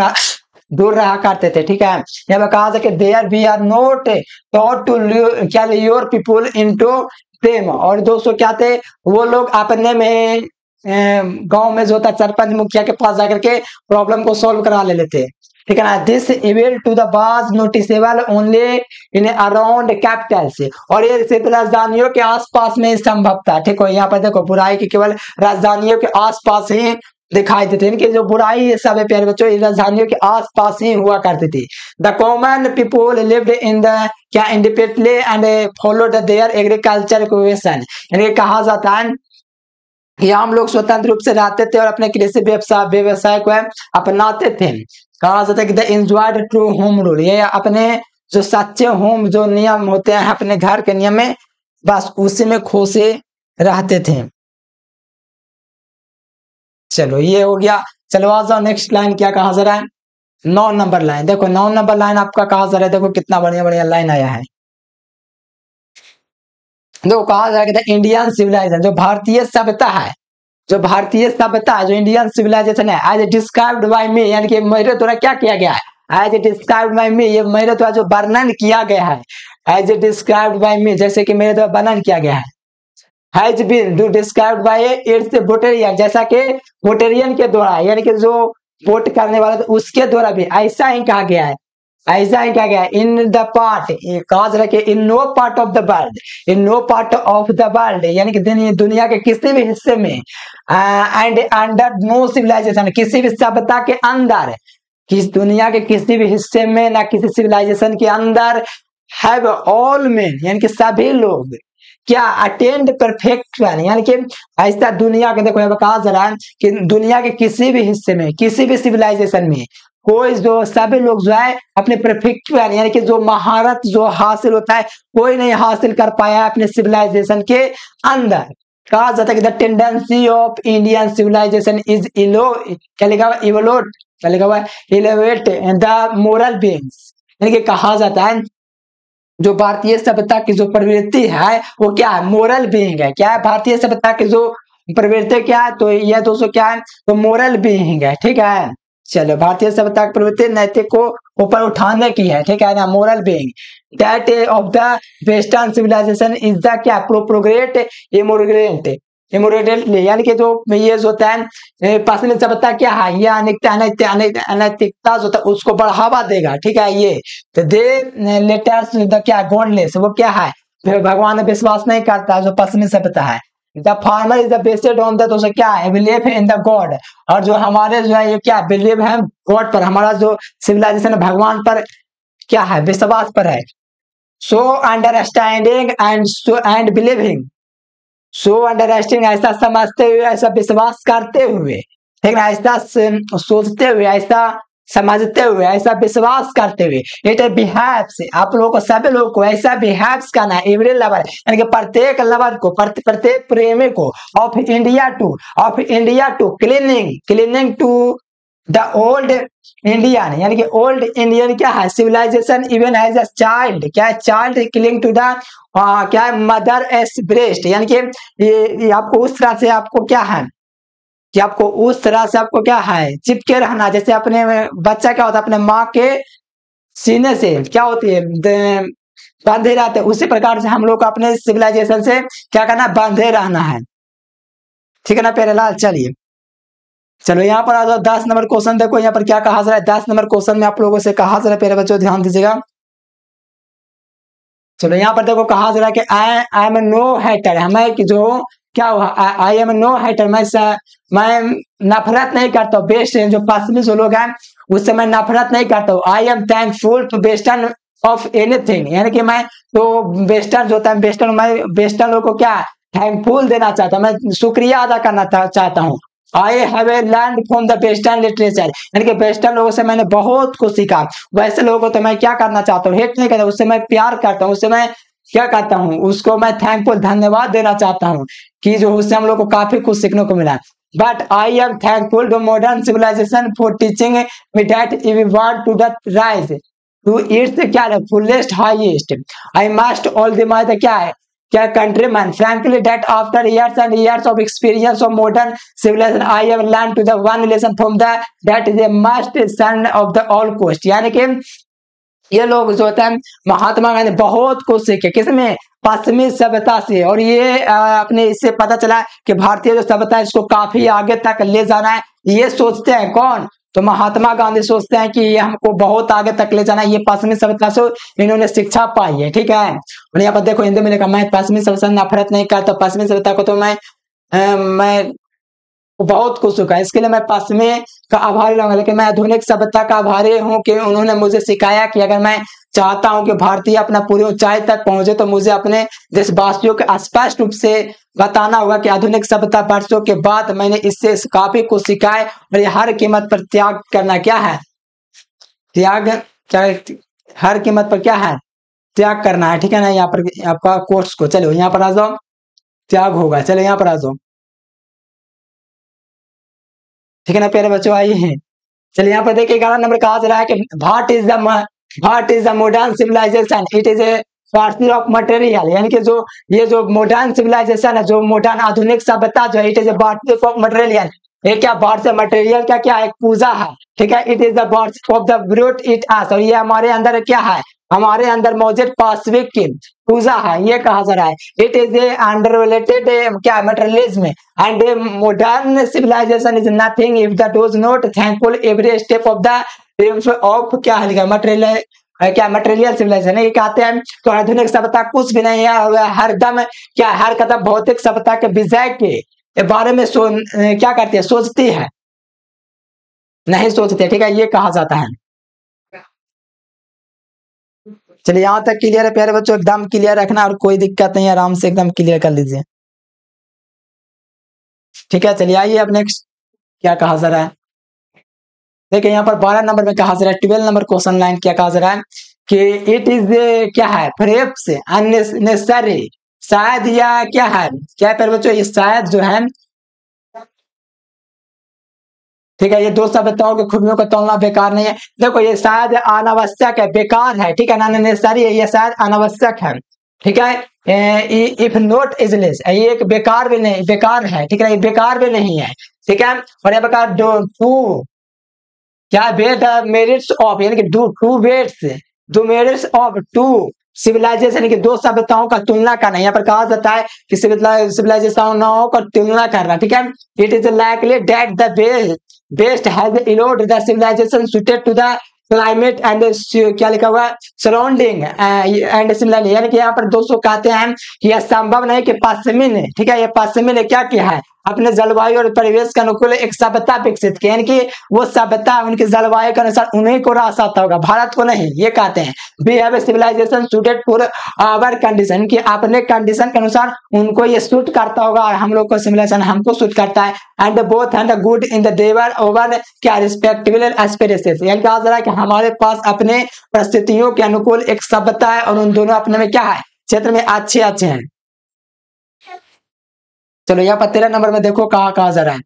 Speaker 1: रहा करते थे, ठीक है। यहाँ पर कहा जाए कि there we are not taught to क्या योर पीपुल इनटू प्रेम, और दोस्तों क्या थे वो लोग अपने में गांव में जो था सरपंच मुखिया के पास जाकर के प्रॉब्लम को सॉल्व करा ले लेते, ठीक है ना। This evil to the was noticeable only in around capitals, और ये सिर्फ राजधानियों के आसपास में संभव था, ठीक है। यहाँ पर देखो बुराई की केवल राजधानियों के आसपास ही दिखाई देते, इनकी जो बुराई ये सब है प्यारे बच्चों राजधानियों के आसपास ही हुआ करती थी। The common people lived in the क्या independently and followed their agriculture question, यानी कहा जाता है कि हम लोग स्वतंत्र रूप से रहते थे और अपने कृषि व्यवसाय को अपनाते थे। कहा जाता है कि the enjoyed true home rule, ये अपने जो सच्चे होम जो नियम होते हैं अपने घर के नियम में बस उसी में खोसे रहते थे। चलो ये हो गया, चलो आ जाओ नेक्स्ट लाइन क्या कहा जा रहा है 9 नंबर लाइन। देखो 9 नंबर लाइन आपका कहा जा रहा है, देखो कितना बढ़िया बढ़िया लाइन आया है। देखो कहा जा रहा है इंडियन सिविलाइजेशन, जो भारतीय सभ्यता है, जो भारतीय सभ्यता है, जो इंडियन सिविलाइजेशन है एज डिस्क्राइब्ड बाय मी, यानी कि मेरे द्वारा क्या किया गया है एज डिस्क्राइब्ड बाय मी, ये मेरे द्वारा जो वर्णन किया गया है एज डिस्क्राइब्ड बाय मी, जैसे कि मेरे द्वारा वर्णन किया गया है। Has been do described by its votarian, जैसा कि वोटेरियन के द्वारा यानी कि जो वोट करने वाला था उसके द्वारा भी ऐसा ही कहा गया है, ऐसा ही कहा गया है। इन द पार्ट कहा जा रहा है in no part of the world, in no part of the world, यानी कि दुनिया के किसी भी हिस्से में एंड अंडर नो सिविलाइजेशन, किसी भी सभ्यता के अंदर, किस दुनिया के किसी भी हिस्से में ना किसी सिविलाइजेशन के अंदर हैव ऑल मेन, यानी कि सभी लोग क्या अटेंड परफेक्शन, यानी कि ऐसा दुनिया के, देखो कहा जा रहा है कि दुनिया के किसी भी हिस्से में, किसी भी सिविलाइजेशन में कोई जो सभी लोग जो है अपने परफेक्शन, यानी कि जो महारत जो हासिल होता है कोई नहीं हासिल कर पाया अपने सिविलाइजेशन के अंदर। कहा जाता है कि the tendency of Indian civilisation is क्या लिखा हुआ, इवोल्यूट, क्या लिखा हुआ है, इलेवेट द मोरल बीइंग्स, यानी कि कहा जाता है जो भारतीय सभ्यता की जो प्रवृत्ति है वो क्या है, मोरल बीइंग है। क्या है भारतीय सभ्यता की जो प्रवृत्ति, क्या है, तो यह दोस्तों क्या है, तो मोरल बीइंग है। ठीक है, चलो भारतीय सभ्यता की प्रवृत्ति नैतिक को ऊपर उठाने की है। ठीक है ना, moral being that of the western civilisation is the क्या, प्रोग्रेट इमोरलेंट, इमोरलेंटली, यानी कि जो ये जो होता है पश्चिमी सभ्यता क्या है, ये अनैतिकता जो होता है उसको बढ़ावा देगा। ठीक है, ये तो दे लेटर्स द क्या, गॉडलेस, वो क्या है, भगवान में विश्वास नहीं करता जो पश्चिमी सभ्यता है। The farmer is the based on the, तो क्या है, बिलीव इन द गॉड, और जो हमारे जो है ये क्या, बिलीव है गॉड पर, हमारा जो सिविलाइजेशन भगवान पर क्या है, विश्वास पर है। So understanding and believing, so understanding ऐसा समझते हुए, ऐसा विश्वास करते हुए, ठीक है, ऐसा सोचते हुए, ऐसा समझते हुए, ऐसा विश्वास करते हुए, इट बिहेव्स, आप लोगों को सभी लोगों को ऐसा बिहेव्स करना है, एवरी लवर, यानी कि प्रत्येक लवर को, प्रत्येक प्रेमी को, of India to clinging to the old Indian, यानी कि ओल्ड इंडियन क्या है, civilisation even as a child, क्या है, चाइल्ड क्लिंग टू द क्या है, मदर एस ब्रेस्ट, यानी कि ये आपको उस तरह से आपको क्या है कि आपको उस तरह से आपको क्या है, चिपके रहना, जैसे अपने बच्चा क्या होता है अपने माँ के सीने से क्या होती है, बांधे रहते हैं, उसी प्रकार से हम लोग को अपने सिविलाइजेशन से क्या करना, बांधे रहना है। ठीक है ना प्यारे लाल, चलिए चलो यहाँ पर आ जाओ 10 नंबर क्वेश्चन, देखो यहाँ पर क्या कहा जा रहा है। 10 नंबर क्वेश्चन में आप लोगों से कहा जा रहा है, प्यारे बच्चों ध्यान दीजिएगा। चलो यहाँ पर देखो कहा जा रहा है कि आई एम नो हेटर, हमें कि जो क्या हुआ, आई एम नो हेटर, मैं नफरत नहीं करता हूँ, बेस्ट जो पश्चिमी जो लोग हैं उससे मैं नफरत नहीं करता हूँ। I am thankful to western of anything, यानी कि मैं तो वेस्टर्न जो होता है वेस्टर्न, मैं वेस्टर्न लोग को क्या थैंकफुल देना चाहता हूँ, मैं शुक्रिया अदा करना चाहता हूँ। I have learn from the western literature, यानी कि वेस्टर्न लोगों से मैंने बहुत कुछ सीखा। वैसे लोगों को तो मैं क्या करना चाहता हूँ, हेट नहीं करता, उससे मैं प्यार करता हूँ, उससे मैं क्या करता हूँ, उसको मैं थैंकफुल धन्यवाद देना चाहता हूँ कि जो उससे हम लोग को काफी कुछ सीखने को मिला। But I am thankful to modern civilisation for teaching me that if we want to the rise to its क्या है, fullest highest, I must all the my क्या है, क्या countrymen, frankly that after years and years of experience of modern civilization I have learned to the one lesson from the that is a must son of the all coast, यानी कि ये लोग जो होते हैं महात्मा गांधी बहुत कुछ सीखे, किसमें, पश्चिमी सभ्यता से, और ये अपने इससे पता चला कि भारतीय जो सभ्यता है इसको काफी आगे तक ले जाना है। ये सोचते हैं कौन, तो महात्मा गांधी सोचते हैं कि ये हमको बहुत आगे तक ले जाना है, ये पश्चिमी सभ्यता से इन्होंने शिक्षा पाई है। ठीक है, और यहाँ पर देखो हिंदी में लिखा, मैं पश्चिमी सभ्यता से नफरत नहीं करता, पश्चिमी सभ्यता को तो मैं बहुत कुछ सीखा, इसके लिए मैं पश्चिमी का आभारी रहूंगा, लेकिन मैं आधुनिक सभ्यता का आभारी हूँ कि उन्होंने मुझे सिखाया कि अगर मैं चाहता हूं कि भारतीय अपना पूरी ऊंचाई तक पहुंचे तो मुझे अपने देशवासियों को स्पष्ट रूप से बताना होगा कि आधुनिक सभ्यता वर्षों के बाद मैंने इससे काफी कुछ सीखा है, और ये हर कीमत पर त्याग करना क्या है, त्याग, हर कीमत पर क्या है, त्याग करना है। ठीक है ना, यहाँ पर आपका कोर्स को, चलो यहाँ पर आ जाओ, त्याग होगा, चलो यहाँ पर आ जाओ। ठीक है ना प्यारे बच्चों, आइए हैं, चलिए यहाँ पर देखिए 11 नंबर कहा जा रहा है कि what is the modern civilisation, it is a parcel of material, यानी कि जो ये जो मॉडर्न सिविलाइजेशन है, जो मॉडर्न आधुनिक सभ्यता जो है, it is a parcel of material, ये क्या बार्थ से मटेरियल का क्या एक पूजा है। ठीक है, it is the birth of the brute it as, और ये हमारे अंदर क्या है, हमारे अंदर मौजूद पाश्विक की पूजा है, ये कहा जा रहा है। It is a under related क्या materialism, and modern civilisation is nothing if the does not thankful every step of the of क्या लिखा मटेरियल, क्या मटेरियल सिविलाइजेशन ये कहते हैं। तो आधुनिक सभ्यता कुछ भी नहीं है, और हरदम क्या हर कदम भौतिक सभ्यता के विजय के बारे में क्या करती है, सोचती है, नहीं सोचते। ठीक है, ये कहा जाता है। चलिए यहाँ तक क्लियर है प्यारे बच्चों, एकदम क्लियर रखना और कोई दिक्कत नहीं, आराम से एकदम क्लियर कर लीजिए। ठीक है, चलिए आइए अब नेक्स्ट क्या कहा जा रहा है। देखिए यहाँ पर 12 नंबर में कहा जा रहा है, 12 नंबर क्वेश्चन लाइन क्या कहा जा रहा है कि इट इज क्या है, फ्रेप्स अननेसेसरी, शायद या क्या है, क्या प्यारे बच्चों ये शायद जो है, ठीक है, ये दो सभ्यताओं के खूबियों का तुलना बेकार नहीं है। देखो ये शायद अनावश्यक है, बेकार है, ठीक है, अननेसेसरी है, ये शायद अनावश्यक है, ठीक है। इफ नॉट इजलेस, ये एक बेकार भी नहीं, बेकार है, ठीक है, ये बेकार भी नहीं है, ठीक है। और ये बेकार टू क्या वेट मेरिट्स ऑफ, यानी कि टू वेट्स, दो मेरिट्स ऑफ टू सिविलाइजेशन की दो सभ्यताओं का तुलना करना, यहाँ पर कहा जाता है कि सिविलाइजेशनों का तुलना करना, ठीक है। It is likely that the best has evolved the civilization suited to the climate and क्या लिखा हुआ है सराउंडिंग एंड सिमिलरली, यानी कि यहाँ पर दोस्तों कहते हैं कि यह संभव नहीं कि पश्चिमी ने, ठीक है, ये पश्चिमी ने क्या किया है, अपने जलवायु और परिवेश के अनुकूल एक सभ्यता विकसित की, यानी कि वो सभ्यता उनकी जलवायु के अनुसार उन्हीं को रास आता होगा, भारत को नहीं। ये कहते हैं we have a civilisation suited for our condition, कि अपने कंडीशन के अनुसार उनको ये सूट करता होगा और हम लोग को सिविलाइजेशन हमको सूट करता है। And both and good in the their over क्या रिस्पेक्टिबल एस्पिरेशंस, यानी कहा जा रहा है कि हमारे पास अपने परिस्थितियों के अनुकूल एक सभ्यता है और उन दोनों अपने में क्या है, क्षेत्र में अच्छे अच्छे हैं। चलो यहाँ पर 13 नंबर में देखो कहा जा रहा है,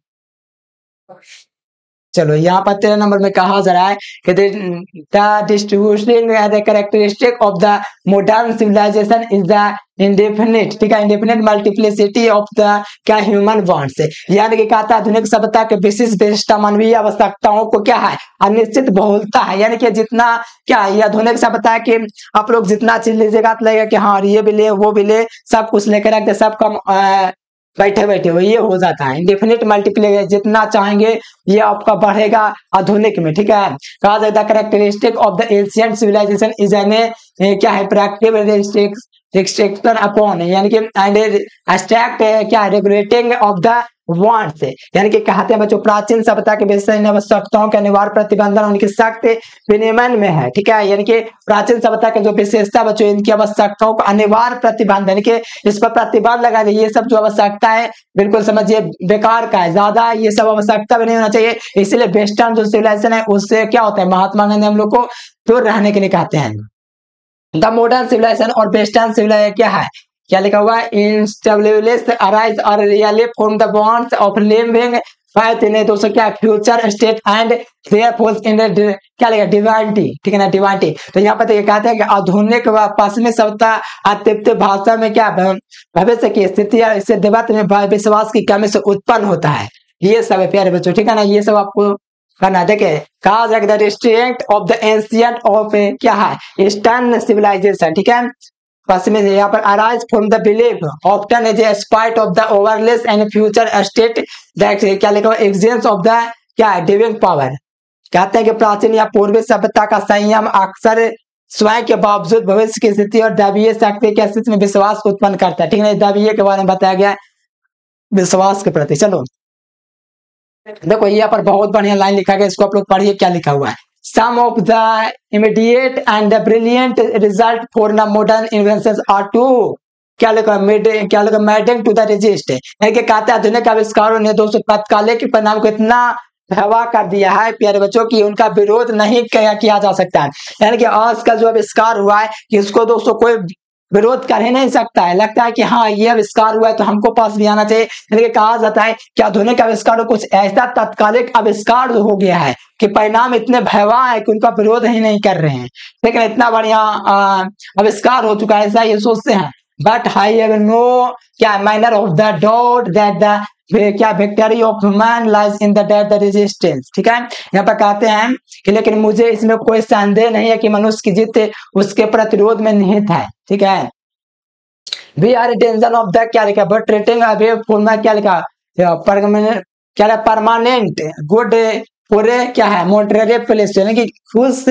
Speaker 1: चलो यहाँ पर 13 नंबर में कहा जा रहा है कि the distribution the characteristic of the modern civilisation is the indefinite, ठीक है, इंडेफिनिट मल्टीप्लिसिटी ऑफ द क्या ह्यूमन वांट्स, यानी कि कहता है आधुनिक सभ्यता के विशिष्ट विशिष्टता मानवीय आवश्यकताओं को क्या है अनिश्चित बहुलता है, यानी कि जितना क्या ये आधुनिक सभ्यता के आप लोग जितना चीज लीजिएगा तो लगेगा कि हाँ ये भी ले वो भी ले, सब कुछ लेकर रख दे, सब कम बैठे बैठे हो, ये हो जाता है इंडेफिनिट मल्टीप्लाई, जितना चाहेंगे ये आपका बढ़ेगा आधुनिक में, ठीक है। कहा जाता है characteristic of the ancient civilisation is an क्या है प्रैक्टिकल रिस्ट्रिक्शन अपॉन, यानी कि एंड एब्स्ट्रैक्ट क्या रेगुलेटिंग ऑफ द वांट्स, यानी कि कहते हैं बच्चों प्राचीन सभ्यता के विषय आवश्यकताओं के अनिवार्य प्रतिबंधन उनकी सख्त विनियमन में है, ठीक है, यानी कि प्राचीन सभ्यता के जो विशेषता बच्चों इनकी आवश्यकताओं का अनिवार्य प्रतिबंध, यानी कि इस पर प्रतिबंध लगा दिए, ये सब जो आवश्यकता है बिल्कुल समझिए बेकार का है, ज्यादा ये सब आवश्यकता भी नहीं होना चाहिए, इसलिए वेस्टर्न जो सिविलाइजेशन है उससे क्या होता है महात्मा गांधी हम लोग को दूर रहने के लिए कहते हैं। द मॉडर्न सिविलाइजेशन और वेस्टर्न सिविलाइजेशन क्या है, क्या लिखा हुआ है इंस्टेबिलिटी अराइज और really from the bonds of living fight in दोस्तों क्या future state and therefore in क्या लिखा डिवाइनिटी, ठीक है ना डिवाइनिटी। तो यहाँ पर कहते हैं कि आधुनिक व पश्चिमी सभ्यता अतिरिक्त भाषा में क्या भविष्य की स्थिति या इससे देवत्व में विश्वास की कमी से उत्पन्न होता है, ये सब है प्यारे बच्चों, ठीक है ना, ये सब आपको करना। देखे कहा जाए the restraint of the ancient of क्या है ईस्टर्न सिविलाइजेशन, ठीक है, पश्चिमी यहाँ पर arise from the belief often as a spite of the over less and future state that क्या लिखा हुआ एग्जिस्टेंस ऑफ द क्या डिविंग पावर, कहते हैं कि प्राचीन या पूर्वी सभ्यता का संयम अक्सर स्वयं के बावजूद भविष्य की स्थिति और दैवीय शक्ति के अस्तित्व में विश्वास उत्पन्न करता है, ठीक है, दैवीय के बारे में बताया गया विश्वास के प्रति। चलो देखो यहाँ पर बहुत बढ़िया लाइन लिखा गया, इसको आप लोग पढ़िए क्या लिखा हुआ है। Some of the immediate and the brilliant result for the modern inventions are to क्या लिखा मेडिंग टू द रेजिस्ट, यानी कि कहते हैं आधुनिक आविष्कारों ने दोस्तों तत्कालिक परिणाम को इतना हवा कर दिया है प्यारे बच्चों की उनका विरोध नहीं किया जा सकता है, यानी कि आज का जो आविष्कार हुआ है कि इसको दोस्तों कोई विरोध कर ही नहीं सकता है, लगता है कि हाँ ये आविष्कार हुआ है तो हमको पास भी आना चाहिए, यानी कि कहा जाता है कि आधुनिक आविष्कार कुछ ऐसा तत्कालिक आविष्कार हो गया है कि परिणाम इतने भयावह है कि उनका विरोध ही नहीं कर रहे हैं, लेकिन इतना बढ़िया आविष्कार हो चुका है ऐसा ये सोचते हैं। बट आई हैव नो क्या manner of the doubt that the क्या victory of human lies in the date the resistance, ठीक है, यहाँ पर कहते हैं कि लेकिन मुझे इसमें कोई संदेह नहीं है कि मनुष्य की जीत उसके प्रतिरोध में निहित है, ठीक है। We are tension of the क्या लिखा बट ट्रीटिंग अवे फॉर्म क्या लिखा परमानेंट गुड पूरे क्या है मोटरे प्लेस, यानी कि खुश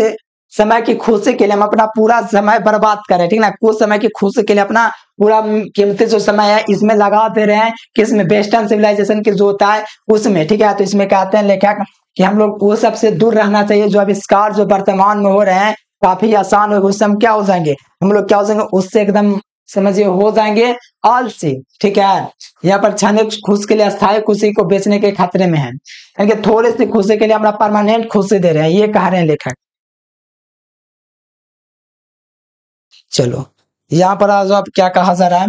Speaker 1: समय की खुशी के लिए हम अपना पूरा समय बर्बाद करें, ठीक ना, कुछ समय की खुशी के लिए अपना पूरा कीमती जो समय है इसमें लगा दे रहे हैं कि इसमें वेस्टर्न सिविलाइजेशन की जो होता है उसमें, ठीक है। तो इसमें कहते हैं लेखक कि हम लोग वो सबसे दूर रहना चाहिए जो आविष्कार जो वर्तमान में हो रहे हैं काफी आसान होगा, उससे हम क्या हो जाएंगे, हम लोग क्या हो जाएंगे उससे एकदम समझिए हो जाएंगे आलसी। ठीक है, यहाँ पर क्षणिक खुशी के लिए अस्थायी खुशी को बेचने के खतरे में है, यानी कि थोड़े से खुशी के लिए हमारा परमानेंट खुशी दे रहे हैं, ये कह रहे हैं लेखक। चलो यहाँ पर आ जाओ, आप क्या कहा जा रहा है,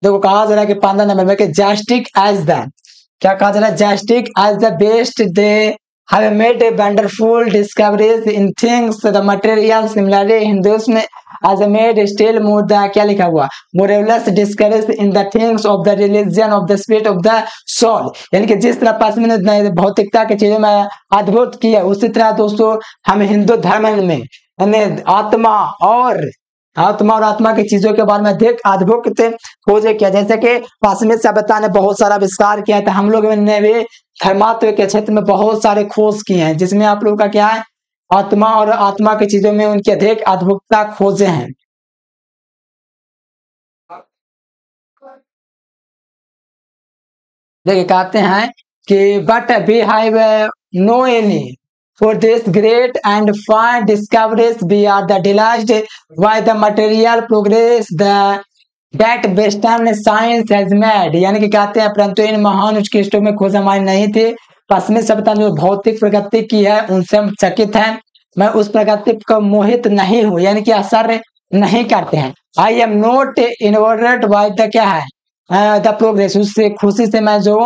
Speaker 1: देखो कहा जा रहा है कि 15 नंबर में कि जस्टिक एज द, क्या कहा जा रहा है, justice as the best they have made a wonderful discoveries in things the material similarly Hinduism has made still more the क्या लिखा हुआ marvelous discoveries in the things of the religion of the spirit of the soul, यानी कि जिस तरह पासवान ने भौतिकता की चीजों में अद्भुत किया, उसी तरह दोस्तों हम हिंदू धर्म में आत्मा और आत्मा की चीजों के बारे में अधिक अद्भुत खोजे किया, जैसे कि पाश्चिमी सभ्यता ने बहुत सारा आविष्कार किया था, हम लोग ने भी धर्मात्व के क्षेत्र में बहुत सारे खोज किए हैं, जिसमें आप लोगों का क्या है, आत्मा और आत्मा की चीजों में उनकी अधिक अद्भुतता खोजे हैं। देखिए कहते हैं कि but we have no any for this great and fine discoveries we are the delighted by the material progress that western science has made, यानी कि कहते हैं परंतु इन महान उत्कृष्टों में खोज हमारी नहीं थी, पश्चिमी सभ्यता जो भौतिक प्रगति की है उनसे हम चकित हैं, मैं उस प्रगति को मोहित नहीं हूं, यानी कि आश्चर्य नहीं करते हैं। I am note inverted by the क्या है द प्रोग्रेस, उससे खुशी से मैं जो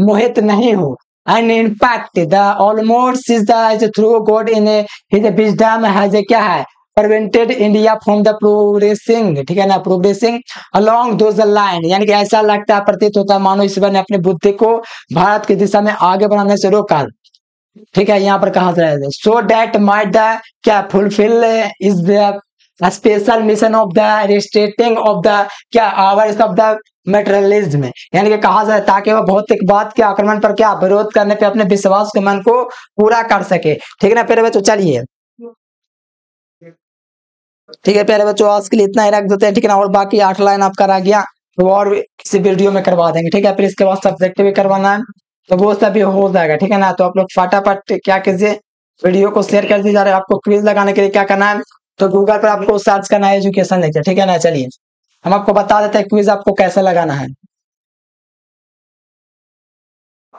Speaker 1: मोहित नहीं हूँ। And in fact, the almost is the through God in his wisdom has क्या है prevented India from the progressing, ठीक है ना, progressing along those line, यानी कि ऐसा लगता है प्रतीत होता है मानो ईश्वर ने अपनी बुद्धि को भारत की दिशा में आगे बढ़ाने से रोका। ठीक है, यहाँ पर कहा जा रहा है सो डैट माइट द क्या fulfil is the special mission of the restating of the क्या आवर्स ऑफ द मेटेरियलिज्म, यानी कि कहा जाए ताकि वह भौतिकवाद के आक्रमण पर क्या विरोध करने पे अपने विश्वास के मन को पूरा कर सके। ठीक है ना प्यारे बच्चों, चलिए ठीक है प्यारे बच्चों, आज के लिए इतना ही रख देते हैं। ठीक है ना, और बाकी 8 लाइन आपका रह गया तो और किसी वीडियो में करवा देंगे। ठीक है, फिर इसके बाद सब्जेक्ट भी करवाना है तो वो सभी हो जाएगा। ठीक है ना, तो आप लोग फटाफट क्या कीजिए, वीडियो को शेयर कर दीजिए। आपको क्विज लगाने के लिए क्या करना है, तो गूगल पर आपको सर्च करना है एजुकेशन लेक्चर। ठीक है ना, चलिए हम आपको बता देते हैं क्विज आपको कैसे लगाना है।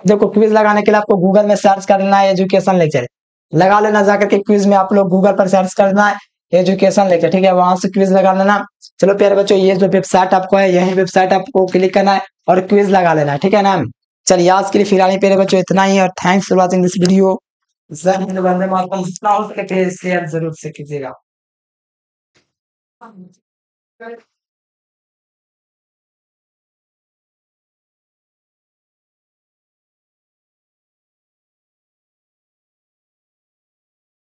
Speaker 1: देखो क्विज लगाने के लिए आपको गूगल में सर्च करना है एजुकेशन लेक्चर, लगा लेना जाकर के क्विज में, आप लोग गूगल पर सर्च करना है एजुकेशन लेक्चर। ठीक है, वहां से क्विज लगा लेना। चलो प्यारे बच्चों, ये जो वेबसाइट आपको है यही वेबसाइट आपको क्लिक करना है और क्विज लगा लेना है। ठीक है ना, चलिए आज के लिए फिलहाल प्यारे बच्चों इतना ही, और thanks for watching this video. जय हिंद, वंदे मातरम, जितना हो सके शेयर जरूर से कीजिएगा।